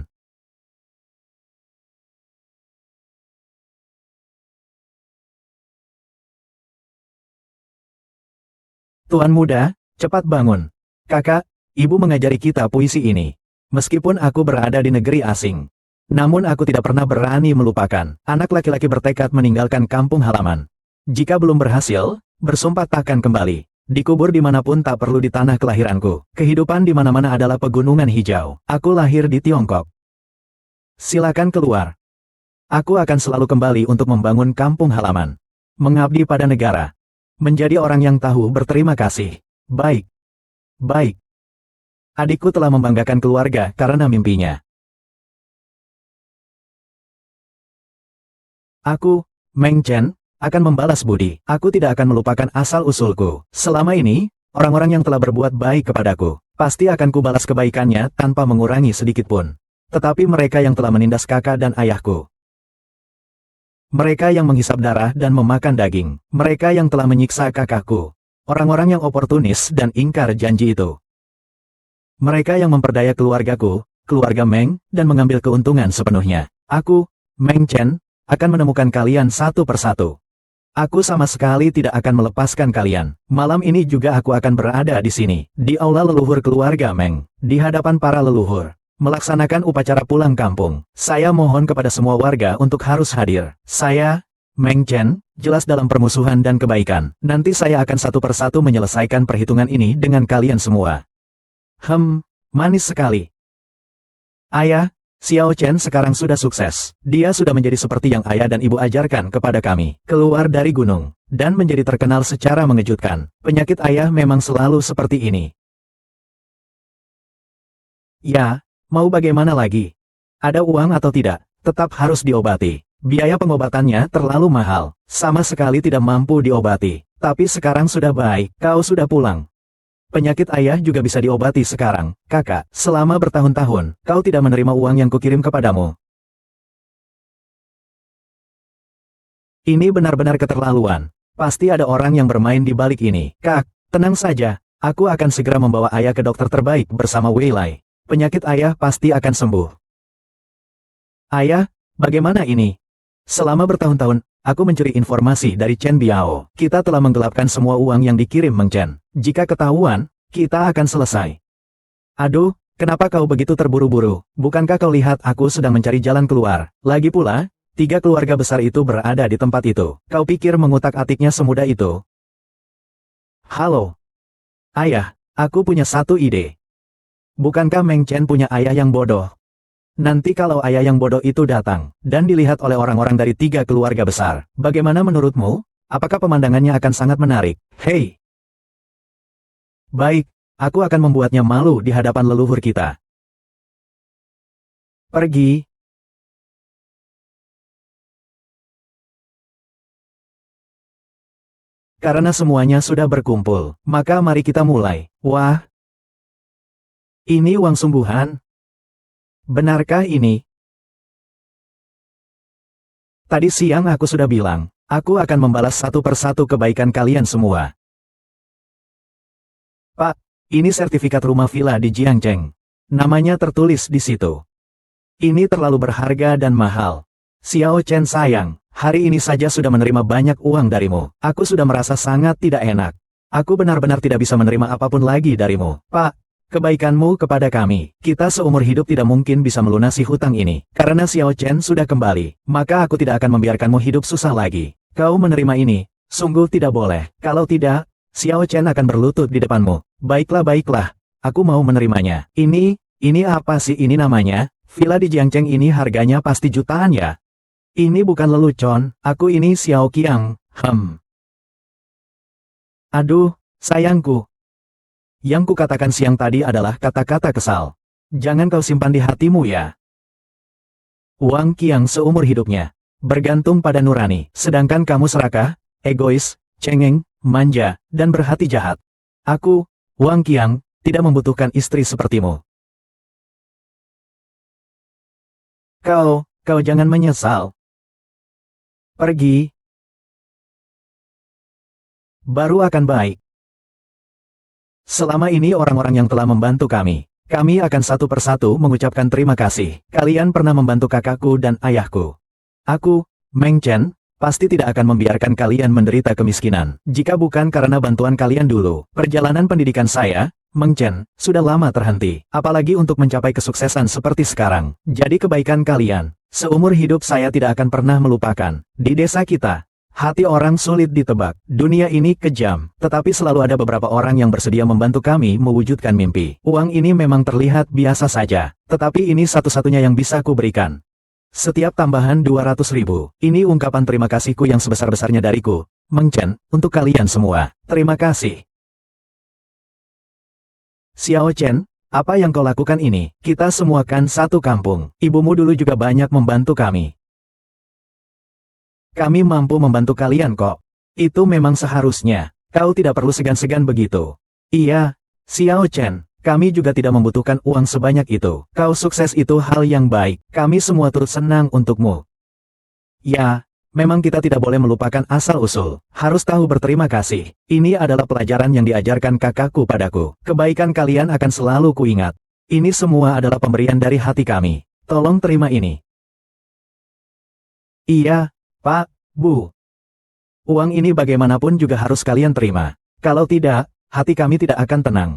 Tuan muda, cepat bangun. Kakak, ibu mengajari kita puisi ini. Meskipun aku berada di negeri asing. Namun aku tidak pernah berani melupakan. Anak laki-laki bertekad meninggalkan kampung halaman. Jika belum berhasil, bersumpah takkan kembali. Dikubur dimanapun tak perlu di tanah kelahiranku. Kehidupan di mana-mana adalah pegunungan hijau. Aku lahir di Tiongkok. Silakan keluar. Aku akan selalu kembali untuk membangun kampung halaman. Mengabdi pada negara. Menjadi orang yang tahu berterima kasih. Baik. Baik. Adikku telah membanggakan keluarga karena mimpinya. Aku, Meng Chen, akan membalas budi. Aku tidak akan melupakan asal-usulku. Selama ini, orang-orang yang telah berbuat baik kepadaku, pasti akan kubalas kebaikannya tanpa mengurangi sedikit pun. Tetapi mereka yang telah menindas kakak dan ayahku, mereka yang menghisap darah dan memakan daging, mereka yang telah menyiksa kakakku, orang-orang yang oportunis dan ingkar janji itu, mereka yang memperdaya keluargaku, keluarga Meng, dan mengambil keuntungan sepenuhnya. Aku, Meng Chen, akan menemukan kalian satu persatu. Aku sama sekali tidak akan melepaskan kalian. Malam ini juga aku akan berada di sini, di aula leluhur keluarga Meng, di hadapan para leluhur, melaksanakan upacara pulang kampung. Saya mohon kepada semua warga untuk harus hadir. Saya, Meng Chen, jelas dalam permusuhan dan kebaikan. Nanti saya akan satu persatu menyelesaikan perhitungan ini dengan kalian semua. Manis sekali. Ayah, Xiao Chen sekarang sudah sukses. Dia sudah menjadi seperti yang ayah dan ibu ajarkan kepada kami. Keluar dari gunung, dan menjadi terkenal secara mengejutkan. Penyakit ayah memang selalu seperti ini. Ya, mau bagaimana lagi? Ada uang atau tidak, tetap harus diobati. Biaya pengobatannya terlalu mahal. Sama sekali tidak mampu diobati. Tapi sekarang sudah baik, kau sudah pulang. Penyakit ayah juga bisa diobati sekarang, kakak. Selama bertahun-tahun, kau tidak menerima uang yang kukirim kepadamu. Ini benar-benar keterlaluan. Pasti ada orang yang bermain di balik ini. Kak, tenang saja. Aku akan segera membawa ayah ke dokter terbaik bersama Wei Lai. Penyakit ayah pasti akan sembuh. Ayah, bagaimana ini? Selama bertahun-tahun, aku mencuri informasi dari Chen Biao. Kita telah menggelapkan semua uang yang dikirim Meng Chen. Jika ketahuan, kita akan selesai. Aduh, kenapa kau begitu terburu-buru? Bukankah kau lihat aku sedang mencari jalan keluar? Lagi pula, 3 keluarga besar itu berada di tempat itu. Kau pikir mengutak-atiknya semudah itu? Halo. Ayah, aku punya satu ide. Bukankah Meng Chen punya ayah yang bodoh? Nanti kalau ayah yang bodoh itu datang, dan dilihat oleh orang-orang dari 3 keluarga besar, bagaimana menurutmu? Apakah pemandangannya akan sangat menarik? Hei! Baik, aku akan membuatnya malu di hadapan leluhur kita. Pergi. Karena semuanya sudah berkumpul, maka mari kita mulai. Wah! Ini uang sungguhan? Benarkah ini? Tadi siang aku sudah bilang, aku akan membalas satu persatu kebaikan kalian semua. Pak, ini sertifikat rumah villa di Jiangcheng. Namanya tertulis di situ. Ini terlalu berharga dan mahal. Xiao Chen sayang, hari ini saja sudah menerima banyak uang darimu. Aku sudah merasa sangat tidak enak. Aku benar-benar tidak bisa menerima apapun lagi darimu. Pak, kebaikanmu kepada kami, kita seumur hidup tidak mungkin bisa melunasi hutang ini. Karena Xiao Chen sudah kembali, maka aku tidak akan membiarkanmu hidup susah lagi. Kau menerima ini, sungguh tidak boleh. Kalau tidak, Xiao Chen akan berlutut di depanmu. Baiklah, aku mau menerimanya. Ini apa sih ini namanya? Villa di Jiangcheng ini harganya pasti jutaan ya? Ini bukan lelucon, aku ini Xiao Qiang. Aduh, sayangku. Yang kukatakan siang tadi adalah kata-kata kesal. Jangan kau simpan di hatimu ya. Wang Qiang seumur hidupnya bergantung pada nurani, sedangkan kamu serakah, egois, cengeng, manja, dan berhati jahat. Aku, Wang Qiang, tidak membutuhkan istri sepertimu. Kau jangan menyesal. Pergi. Baru akan baik. Selama ini orang-orang yang telah membantu kami akan satu persatu mengucapkan terima kasih. Kalian pernah membantu kakakku dan ayahku. Aku, Meng Chen, pasti tidak akan membiarkan kalian menderita kemiskinan. Jika bukan karena bantuan kalian dulu, perjalanan pendidikan saya, Meng Chen, sudah lama terhenti. Apalagi untuk mencapai kesuksesan seperti sekarang. Jadi kebaikan kalian, seumur hidup saya tidak akan pernah melupakan. Di desa kita, hati orang sulit ditebak. Dunia ini kejam, tetapi selalu ada beberapa orang yang bersedia membantu kami mewujudkan mimpi. Uang ini memang terlihat biasa saja, tetapi ini satu-satunya yang bisa kuberikan. Setiap tambahan 200.000, ini ungkapan terima kasihku yang sebesar-besarnya dariku, Meng Chen, untuk kalian semua. Terima kasih. Xiao Chen, apa yang kau lakukan ini? Kita semua kan satu kampung. Ibumu dulu juga banyak membantu kami. Kami mampu membantu kalian kok. Itu memang seharusnya. Kau tidak perlu segan-segan begitu. Iya, Xiao Chen. Kami juga tidak membutuhkan uang sebanyak itu. Kau sukses itu hal yang baik. Kami semua turut senang untukmu. Ya, memang kita tidak boleh melupakan asal-usul. Harus tahu berterima kasih. Ini adalah pelajaran yang diajarkan kakakku padaku. Kebaikan kalian akan selalu kuingat. Ini semua adalah pemberian dari hati kami. Tolong terima ini. Iya, Pak, Bu. Uang ini bagaimanapun juga harus kalian terima. Kalau tidak, hati kami tidak akan tenang.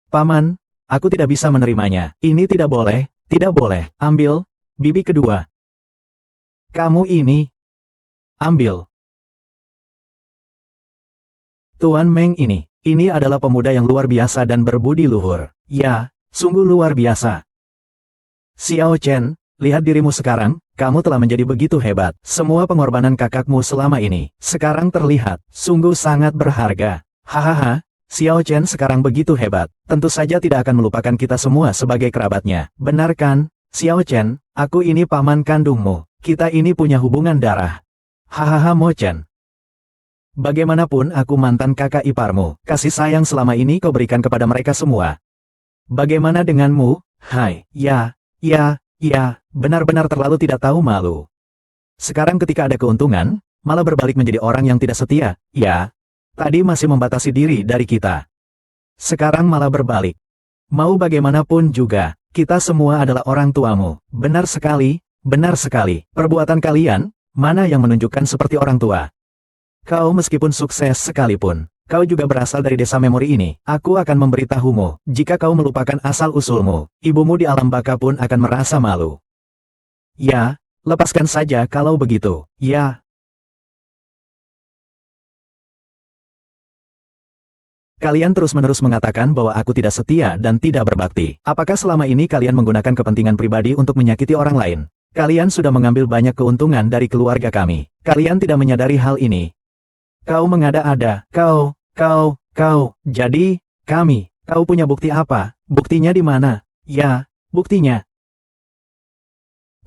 Paman, aku tidak bisa menerimanya. Ini tidak boleh, tidak boleh. Ambil, bibi kedua. Kamu ini. Ambil. Tuan Meng ini adalah pemuda yang luar biasa dan berbudi luhur. Ya, sungguh luar biasa. Xiao Chen, lihat dirimu sekarang, kamu telah menjadi begitu hebat. Semua pengorbanan kakakmu selama ini, sekarang terlihat, sungguh sangat berharga. Hahaha, Xiao Chen sekarang begitu hebat, tentu saja tidak akan melupakan kita semua sebagai kerabatnya. Benar kan, Xiao Chen, aku ini paman kandungmu, kita ini punya hubungan darah. Hahaha Mo Chen. Bagaimanapun aku mantan kakak iparmu, kasih sayang selama ini kau berikan kepada mereka semua. Bagaimana denganmu? Hai, ya, benar-benar terlalu tidak tahu malu. Sekarang ketika ada keuntungan, malah berbalik menjadi orang yang tidak setia, ya. Tadi masih membatasi diri dari kita. Sekarang malah berbalik. Mau bagaimanapun juga, kita semua adalah orang tuamu. Benar sekali, benar sekali. Perbuatan kalian, mana yang menunjukkan seperti orang tua? Kau meskipun sukses sekalipun, kau juga berasal dari desa memori ini. Aku akan memberitahumu, jika kau melupakan asal-usulmu, ibumu di alam baka pun akan merasa malu. Ya, lepaskan saja kalau begitu, ya. Kalian terus-menerus mengatakan bahwa aku tidak setia dan tidak berbakti. Apakah selama ini kalian menggunakan kepentingan pribadi untuk menyakiti orang lain? Kalian sudah mengambil banyak keuntungan dari keluarga kami. Kalian tidak menyadari hal ini. Kau mengada-ada, jadi, kau punya bukti apa? Buktinya di mana? Ya, buktinya.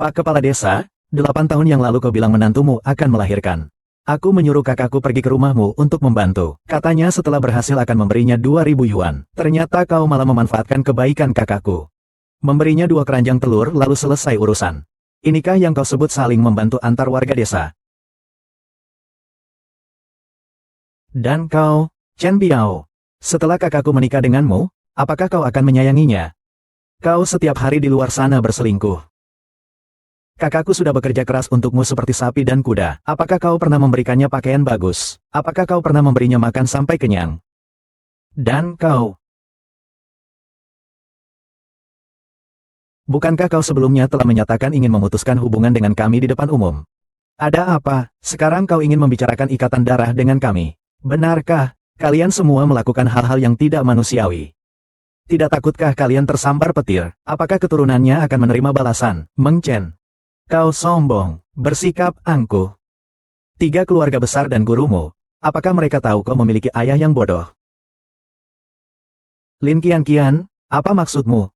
Pak Kepala Desa, 8 tahun yang lalu kau bilang menantumu akan melahirkan. Aku menyuruh kakakku pergi ke rumahmu untuk membantu. Katanya setelah berhasil akan memberinya 2.000 yuan. Ternyata kau malah memanfaatkan kebaikan kakakku. Memberinya 2 keranjang telur lalu selesai urusan. Inikah yang kau sebut saling membantu antar warga desa? Dan kau, Chen Biao, setelah kakakku menikah denganmu, apakah kau akan menyayanginya? Kau setiap hari di luar sana berselingkuh. Kakakku sudah bekerja keras untukmu seperti sapi dan kuda. Apakah kau pernah memberikannya pakaian bagus? Apakah kau pernah memberinya makan sampai kenyang? Dan kau, bukankah kau sebelumnya telah menyatakan ingin memutuskan hubungan dengan kami di depan umum? Ada apa? Sekarang kau ingin membicarakan ikatan darah dengan kami? Benarkah, kalian semua melakukan hal-hal yang tidak manusiawi? Tidak takutkah kalian tersambar petir? Apakah keturunannya akan menerima balasan? Meng Chen, kau sombong, bersikap angkuh. 3 keluarga besar dan gurumu, apakah mereka tahu kau memiliki ayah yang bodoh? Lin Qianqian, apa maksudmu?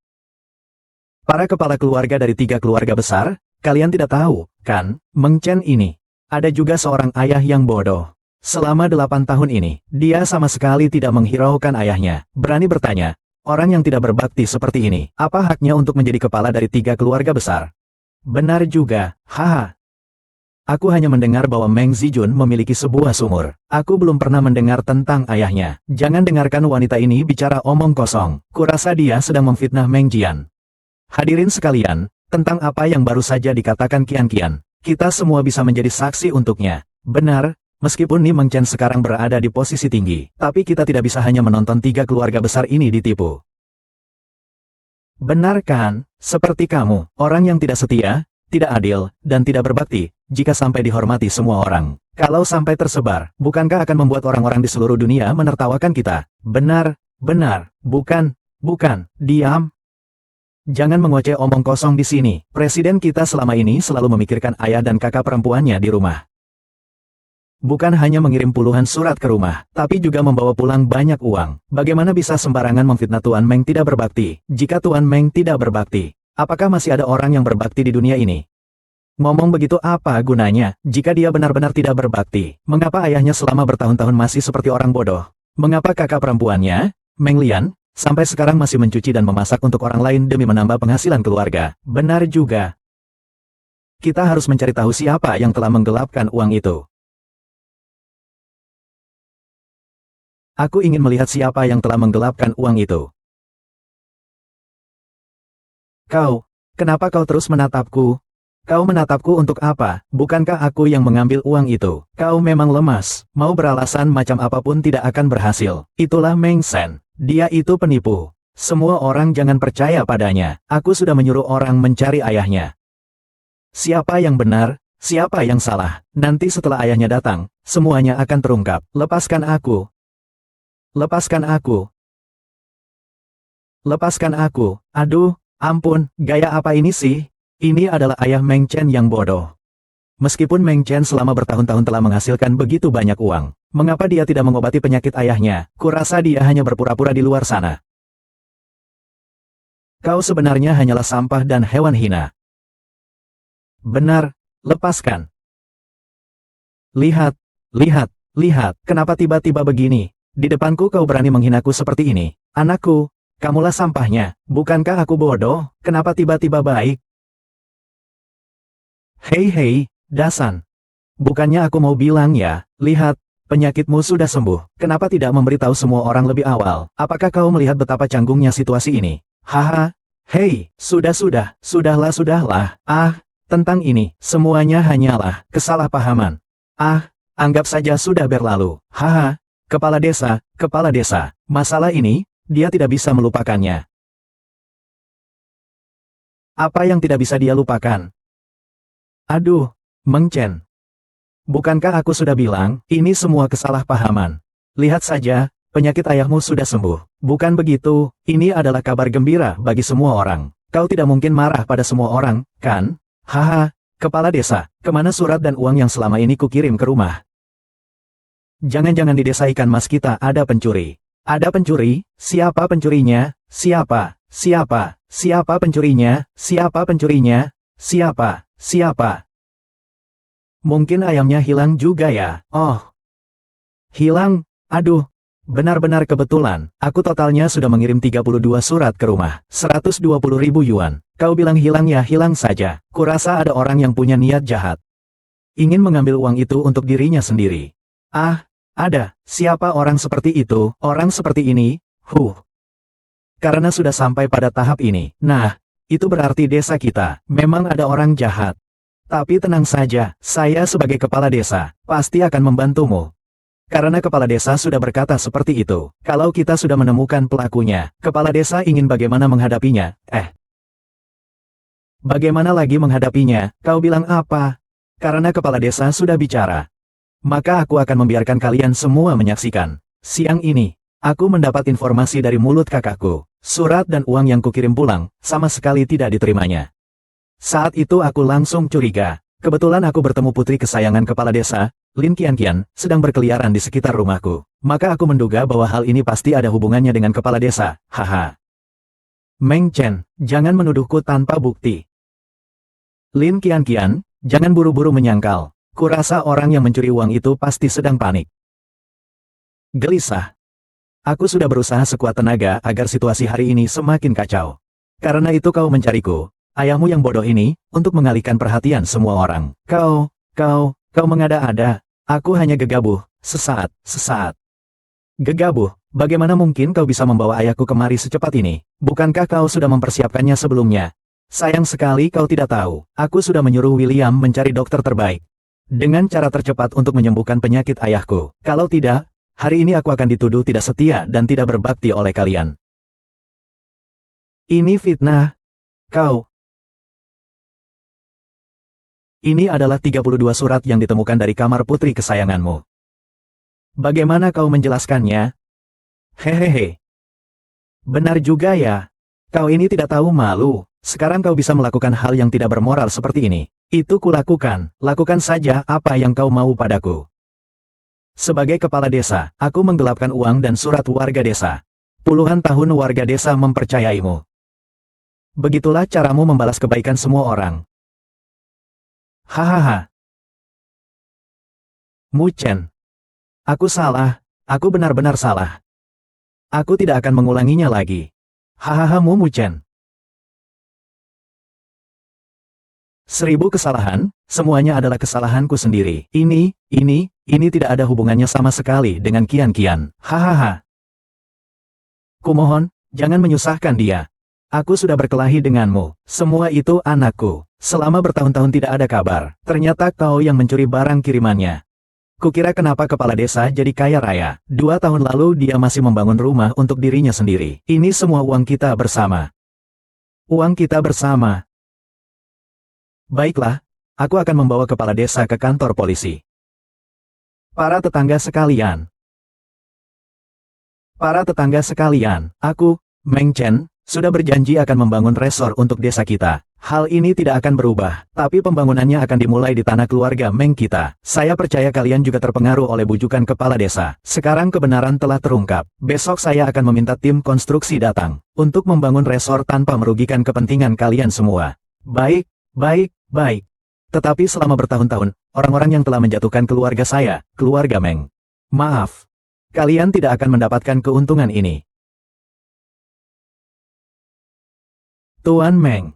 Para kepala keluarga dari 3 keluarga besar, kalian tidak tahu, kan? Meng Chen ini, ada juga seorang ayah yang bodoh. Selama 8 tahun ini, dia sama sekali tidak menghiraukan ayahnya. Berani bertanya, orang yang tidak berbakti seperti ini, apa haknya untuk menjadi kepala dari 3 keluarga besar? Benar juga, haha. Aku hanya mendengar bahwa Meng Zijun memiliki sebuah sumur. Aku belum pernah mendengar tentang ayahnya. Jangan dengarkan wanita ini bicara omong kosong. Kurasa dia sedang memfitnah Meng Jian. Hadirin sekalian, tentang apa yang baru saja dikatakan Qianqian, kita semua bisa menjadi saksi untuknya. Benar. Meskipun Ni Meng Chen sekarang berada di posisi tinggi, tapi kita tidak bisa hanya menonton 3 keluarga besar ini ditipu. Benar kan? Seperti kamu, orang yang tidak setia, tidak adil, dan tidak berbakti, jika sampai dihormati semua orang. Kalau sampai tersebar, bukankah akan membuat orang-orang di seluruh dunia menertawakan kita? Benar, bukan, diam. Jangan mengoceh omong kosong di sini. Presiden kita selama ini selalu memikirkan ayah dan kakak perempuannya di rumah. Bukan hanya mengirim puluhan surat ke rumah, tapi juga membawa pulang banyak uang. Bagaimana bisa sembarangan memfitnah Tuan Meng tidak berbakti? Jika Tuan Meng tidak berbakti, apakah masih ada orang yang berbakti di dunia ini? Ngomong begitu apa gunanya, jika dia benar-benar tidak berbakti? Mengapa ayahnya selama bertahun-tahun masih seperti orang bodoh? Mengapa kakak perempuannya, Meng Lian, sampai sekarang masih mencuci dan memasak untuk orang lain demi menambah penghasilan keluarga? Benar juga. Kita harus mencari tahu siapa yang telah menggelapkan uang itu. Aku ingin melihat siapa yang telah menggelapkan uang itu. Kau, kenapa kau terus menatapku? Kau menatapku untuk apa? Bukankah aku yang mengambil uang itu? Kau memang lemas, mau beralasan macam apapun tidak akan berhasil. Itulah Meng Shen. Dia itu penipu. Semua orang jangan percaya padanya. Aku sudah menyuruh orang mencari ayahnya. Siapa yang benar, siapa yang salah? Nanti setelah ayahnya datang, semuanya akan terungkap. Lepaskan aku. Lepaskan aku. Lepaskan aku. Aduh, ampun, gaya apa ini sih? Ini adalah ayah Meng Chen yang bodoh. Meskipun Meng Chen selama bertahun-tahun telah menghasilkan begitu banyak uang, mengapa dia tidak mengobati penyakit ayahnya? Kurasa dia hanya berpura-pura di luar sana. Kau sebenarnya hanyalah sampah dan hewan hina. Benar, lepaskan. Lihat, lihat, lihat, kenapa tiba-tiba begini? Di depanku kau berani menghinaku seperti ini. Anakku, kamulah sampahnya. Bukankah aku bodoh? Kenapa tiba-tiba baik? Hei, Dasan. Bukannya aku mau bilang ya, lihat, penyakitmu sudah sembuh. Kenapa tidak memberitahu semua orang lebih awal? Apakah kau melihat betapa canggungnya situasi ini? Haha, hei, sudahlah. Tentang ini, semuanya hanyalah kesalahpahaman. Anggap saja sudah berlalu. Haha, kepala desa, masalah ini, dia tidak bisa melupakannya. Apa yang tidak bisa dia lupakan? Aduh, Meng Chen. Bukankah aku sudah bilang, ini semua kesalahpahaman? Lihat saja, penyakit ayahmu sudah sembuh. Bukan begitu, ini adalah kabar gembira bagi semua orang. Kau tidak mungkin marah pada semua orang, kan? Haha, kepala desa, kemana surat dan uang yang selama ini kukirim ke rumah? Jangan-jangan di desa ikan mas kita ada pencuri. Ada pencuri? Siapa pencurinya? Siapa? Siapa pencurinya? Siapa pencurinya? Siapa? Mungkin ayamnya hilang juga ya? Oh. Hilang? Aduh. Benar-benar kebetulan, aku totalnya sudah mengirim 32 surat ke rumah. 120.000 yuan. Kau bilang hilang ya hilang saja. Kurasa ada orang yang punya niat jahat. Ingin mengambil uang itu untuk dirinya sendiri. Ada. Siapa orang seperti itu? Orang seperti ini? Karena sudah sampai pada tahap ini. Nah, itu berarti desa kita memang ada orang jahat. Tapi tenang saja, saya sebagai kepala desa, pasti akan membantumu. Karena kepala desa sudah berkata seperti itu. Kalau kita sudah menemukan pelakunya, kepala desa ingin bagaimana menghadapinya. Bagaimana lagi menghadapinya? Kau bilang apa? Karena kepala desa sudah bicara. Maka aku akan membiarkan kalian semua menyaksikan. Siang ini, aku mendapat informasi dari mulut kakakku. Surat dan uang yang kukirim pulang, sama sekali tidak diterimanya. Saat itu aku langsung curiga. Kebetulan aku bertemu putri kesayangan kepala desa, Lin Qianqian, sedang berkeliaran di sekitar rumahku. Maka aku menduga bahwa hal ini pasti ada hubungannya dengan kepala desa. Haha. Meng Chen, jangan menuduhku tanpa bukti. Lin Qianqian, jangan buru-buru menyangkal. Kurasa orang yang mencuri uang itu pasti sedang panik. Gelisah. Aku sudah berusaha sekuat tenaga agar situasi hari ini semakin kacau. Karena itu kau mencariku, ayahmu yang bodoh ini, untuk mengalihkan perhatian semua orang. Kau mengada-ada. Aku hanya gegabah, sesaat. Gegabah, bagaimana mungkin kau bisa membawa ayahku kemari secepat ini? Bukankah kau sudah mempersiapkannya sebelumnya? Sayang sekali kau tidak tahu, aku sudah menyuruh William mencari dokter terbaik. Dengan cara tercepat untuk menyembuhkan penyakit ayahku. Kalau tidak, hari ini aku akan dituduh tidak setia dan tidak berbakti oleh kalian. Ini fitnah. Kau. Ini adalah 32 surat yang ditemukan dari kamar putri kesayanganmu. Bagaimana kau menjelaskannya? Hehehe. Benar juga ya. Kau ini tidak tahu malu. Sekarang kau bisa melakukan hal yang tidak bermoral seperti ini. Itu kulakukan. Lakukan saja apa yang kau mau padaku. Sebagai kepala desa, aku menggelapkan uang dan surat warga desa. Puluhan tahun warga desa mempercayaimu. Begitulah caramu membalas kebaikan semua orang. Hahaha. Mu Chen. Aku salah. Aku benar-benar salah. Aku tidak akan mengulanginya lagi. Hahaha Mu Chen. 1000 kesalahan, semuanya adalah kesalahanku sendiri. Ini, Ini tidak ada hubungannya sama sekali dengan Kian-Kian. Hahaha. Kumohon, jangan menyusahkan dia. Aku sudah berkelahi denganmu. Semua itu anakku. Selama bertahun-tahun tidak ada kabar. Ternyata kau yang mencuri barang kirimannya. Kukira kenapa kepala desa jadi kaya raya. 2 tahun lalu dia masih membangun rumah untuk dirinya sendiri. Ini semua uang kita bersama. Uang kita bersama. Baiklah, aku akan membawa kepala desa ke kantor polisi. Para tetangga sekalian. Aku, Meng Chen, sudah berjanji akan membangun resor untuk desa kita. Hal ini tidak akan berubah, tapi pembangunannya akan dimulai di tanah keluarga Meng kita. Saya percaya kalian juga terpengaruh oleh bujukan kepala desa. Sekarang kebenaran telah terungkap. Besok saya akan meminta tim konstruksi datang untuk membangun resor tanpa merugikan kepentingan kalian semua. Baik. Tetapi selama bertahun-tahun, orang-orang yang telah menjatuhkan keluarga saya, keluarga Meng. Maaf. Kalian tidak akan mendapatkan keuntungan ini. Tuan Meng.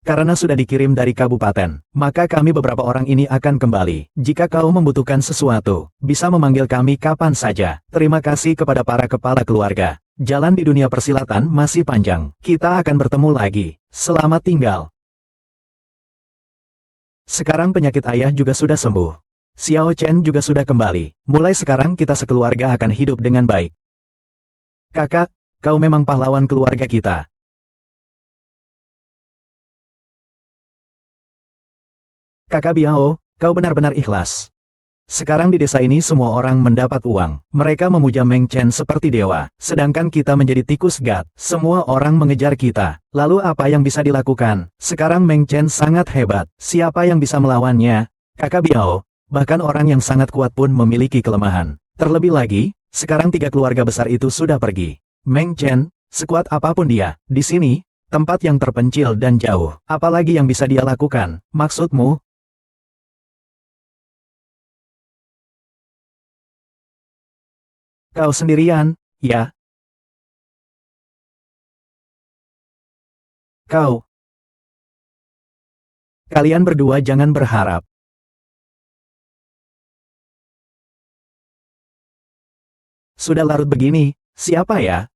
Karena sudah dikirim dari kabupaten, maka kami beberapa orang ini akan kembali. Jika kau membutuhkan sesuatu, bisa memanggil kami kapan saja. Terima kasih kepada para kepala keluarga. Jalan di dunia persilatan masih panjang. Kita akan bertemu lagi. Selamat tinggal. Sekarang penyakit ayah juga sudah sembuh. Xiao Chen juga sudah kembali. Mulai sekarang kita sekeluarga akan hidup dengan baik. Kakak, kau memang pahlawan keluarga kita. Kakak Biao, kau benar-benar ikhlas. Sekarang di desa ini semua orang mendapat uang. Mereka memuja Meng Chen seperti dewa. Sedangkan kita menjadi tikus gat. Semua orang mengejar kita. Lalu apa yang bisa dilakukan? Sekarang Meng Chen sangat hebat. Siapa yang bisa melawannya? Kakak Biao, bahkan orang yang sangat kuat pun memiliki kelemahan. Terlebih lagi, sekarang 3 keluarga besar itu sudah pergi. Meng Chen, sekuat apapun dia, di sini, tempat yang terpencil dan jauh. Apalagi yang bisa dia lakukan? Maksudmu? Kau sendirian, ya? Kalian berdua jangan berharap. Sudah larut begini, siapa ya?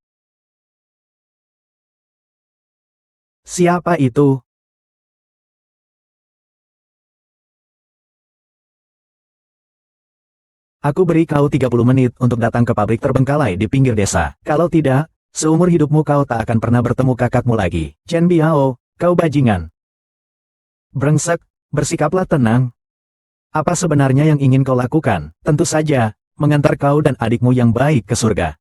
Siapa itu? Aku beri kau 30 menit untuk datang ke pabrik terbengkalai di pinggir desa. Kalau tidak, seumur hidupmu kau tak akan pernah bertemu kakakmu lagi. Chen Biao, kau bajingan. Brengsek, bersikaplah tenang. Apa sebenarnya yang ingin kau lakukan? Tentu saja, mengantar kau dan adikmu yang baik ke surga.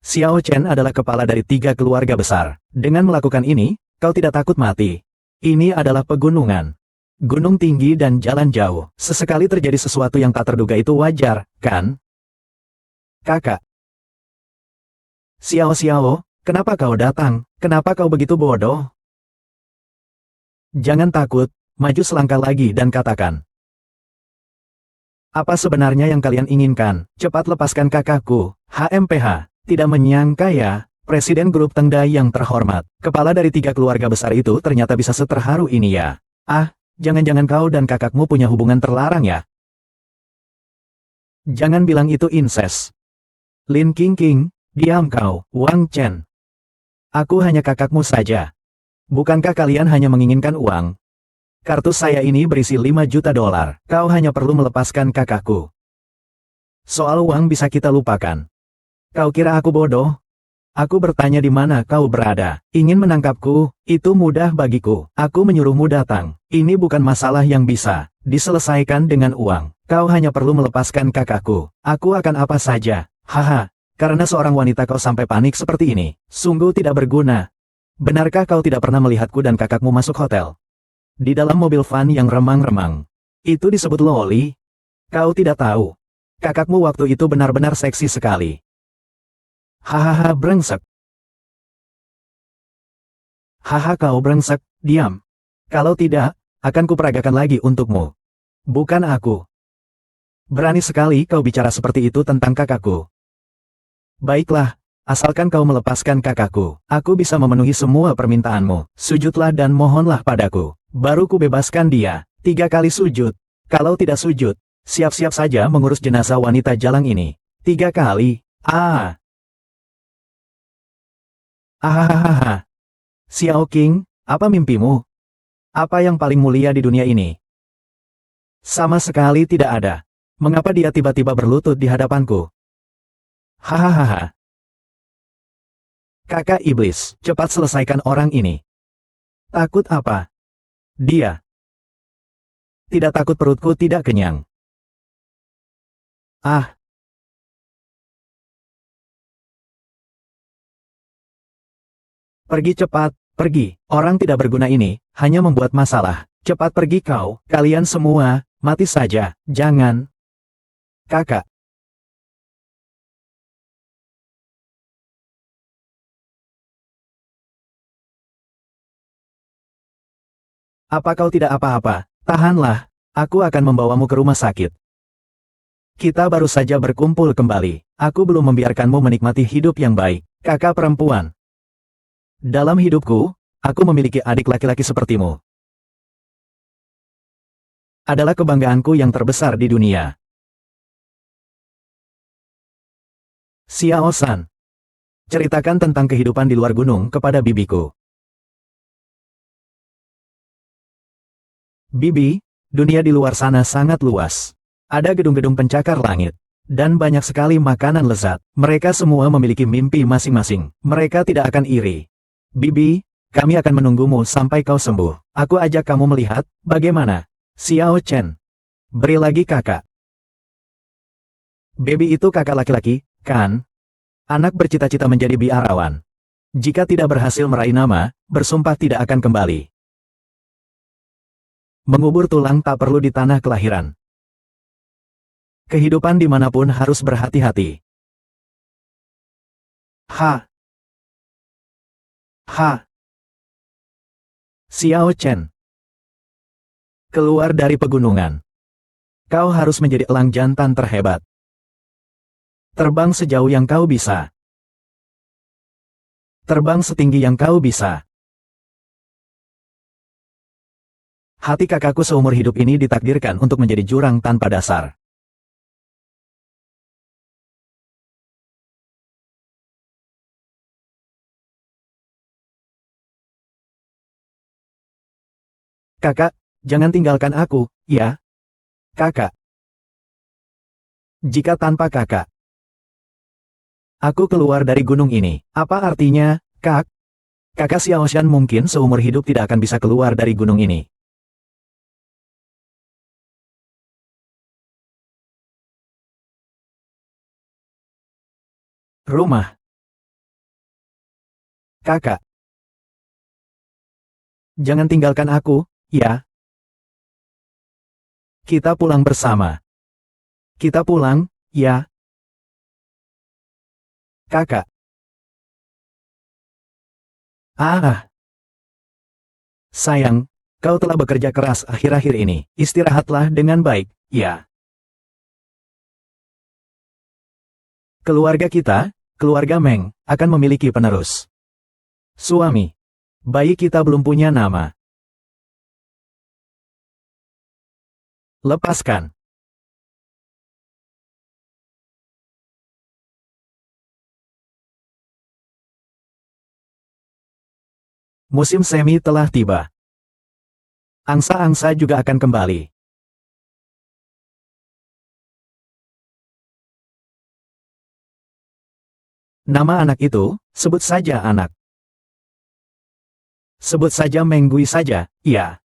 Xiao Chen adalah kepala dari 3 keluarga besar. Dengan melakukan ini, kau tidak takut mati. Ini adalah pegunungan. Gunung tinggi dan jalan jauh. Sesekali terjadi sesuatu yang tak terduga itu wajar, kan? Kakak. Xiao, kenapa kau datang? Kenapa kau begitu bodoh? Jangan takut, maju selangkah lagi dan katakan. Apa sebenarnya yang kalian inginkan? Cepat lepaskan kakakku. HMPH. Tidak menyangka ya, Presiden Grup Tengdai yang terhormat. Kepala dari 3 keluarga besar itu ternyata bisa seterharu ini ya. Jangan-jangan kau dan kakakmu punya hubungan terlarang ya? Jangan bilang itu inses. Lin Qingqing, diam kau, Wang Chen. Aku hanya kakakmu saja. Bukankah kalian hanya menginginkan uang? Kartu saya ini berisi 5 juta dolar. Kau hanya perlu melepaskan kakakku. Soal uang bisa kita lupakan. Kau kira aku bodoh? Aku bertanya di mana kau berada. Ingin menangkapku, itu mudah bagiku. Aku menyuruhmu datang. Ini bukan masalah yang bisa diselesaikan dengan uang. Kau hanya perlu melepaskan kakakku. Aku akan apa saja. Haha, karena seorang wanita kau sampai panik seperti ini. Sungguh tidak berguna. Benarkah kau tidak pernah melihatku dan kakakmu masuk hotel? Di dalam mobil van yang remang-remang. Itu disebut loli? Kau tidak tahu. Kakakmu waktu itu benar-benar seksi sekali. Hahaha brengsek. Haha kau brengsek, diam. Kalau tidak, akan kuperagakan lagi untukmu. Bukan aku. Berani sekali kau bicara seperti itu tentang kakakku. Baiklah, asalkan kau melepaskan kakakku, aku bisa memenuhi semua permintaanmu. Sujudlah dan mohonlah padaku. Baru ku bebaskan dia. 3 kali sujud. Kalau tidak sujud, Siap-siap saja mengurus jenazah wanita jalang ini. 3 kali. Ah. Ahahaha. Xiao Qing, apa mimpimu? Apa yang paling mulia di dunia ini? Sama sekali tidak ada. Mengapa dia tiba-tiba berlutut di hadapanku? Hahaha. Kakak iblis, cepat selesaikan orang ini. Takut apa? Dia. Tidak takut perutku tidak kenyang. Ah. Pergi cepat, pergi. Orang tidak berguna ini, hanya membuat masalah. Cepat pergi kau, kalian semua, mati saja, jangan. Kakak. Apa kau tidak apa-apa? Tahanlah, aku akan membawamu ke rumah sakit. Kita baru saja berkumpul kembali. Aku belum membiarkanmu menikmati hidup yang baik, kakak perempuan. Dalam hidupku, aku memiliki adik laki-laki sepertimu. Adalah kebanggaanku yang terbesar di dunia. Xiao-san. Ceritakan tentang kehidupan di luar gunung kepada bibiku. Bibi, dunia di luar sana sangat luas. Ada gedung-gedung pencakar langit. Dan banyak sekali makanan lezat. Mereka semua memiliki mimpi masing-masing. Mereka tidak akan iri. Bibi, kami akan menunggumu sampai kau sembuh. Aku ajak kamu melihat, bagaimana? Xiao Chen. Beri lagi kakak. Baby itu kakak laki-laki, kan? Anak bercita-cita menjadi biarawan. Jika tidak berhasil meraih nama, bersumpah tidak akan kembali. Mengubur tulang tak perlu di tanah kelahiran. Kehidupan dimanapun harus berhati-hati. Ha. Ha. Xiao Chen. Keluar dari pegunungan. Kau harus menjadi elang jantan terhebat. Terbang sejauh yang kau bisa. Terbang setinggi yang kau bisa. Hati kakakku seumur hidup ini ditakdirkan untuk menjadi jurang tanpa dasar. Kakak, jangan tinggalkan aku, ya? Kakak. Jika tanpa kakak, aku keluar dari gunung ini. Apa artinya, Kak? Kakak Xiaoshan mungkin seumur hidup tidak akan bisa keluar dari gunung ini. Rumah. Kakak. Jangan tinggalkan aku, ya? Kita pulang bersama. Kita pulang, ya? Kakak. Ah. Sayang, kau telah bekerja keras akhir-akhir ini. Istirahatlah dengan baik, ya. Keluarga kita, keluarga Meng, akan memiliki penerus. Suami. Bayi kita belum punya nama. Lepaskan. Musim semi telah tiba. Angsa-angsa juga akan kembali. Nama anak itu, sebut saja anak. Sebut saja Menggui saja, ya.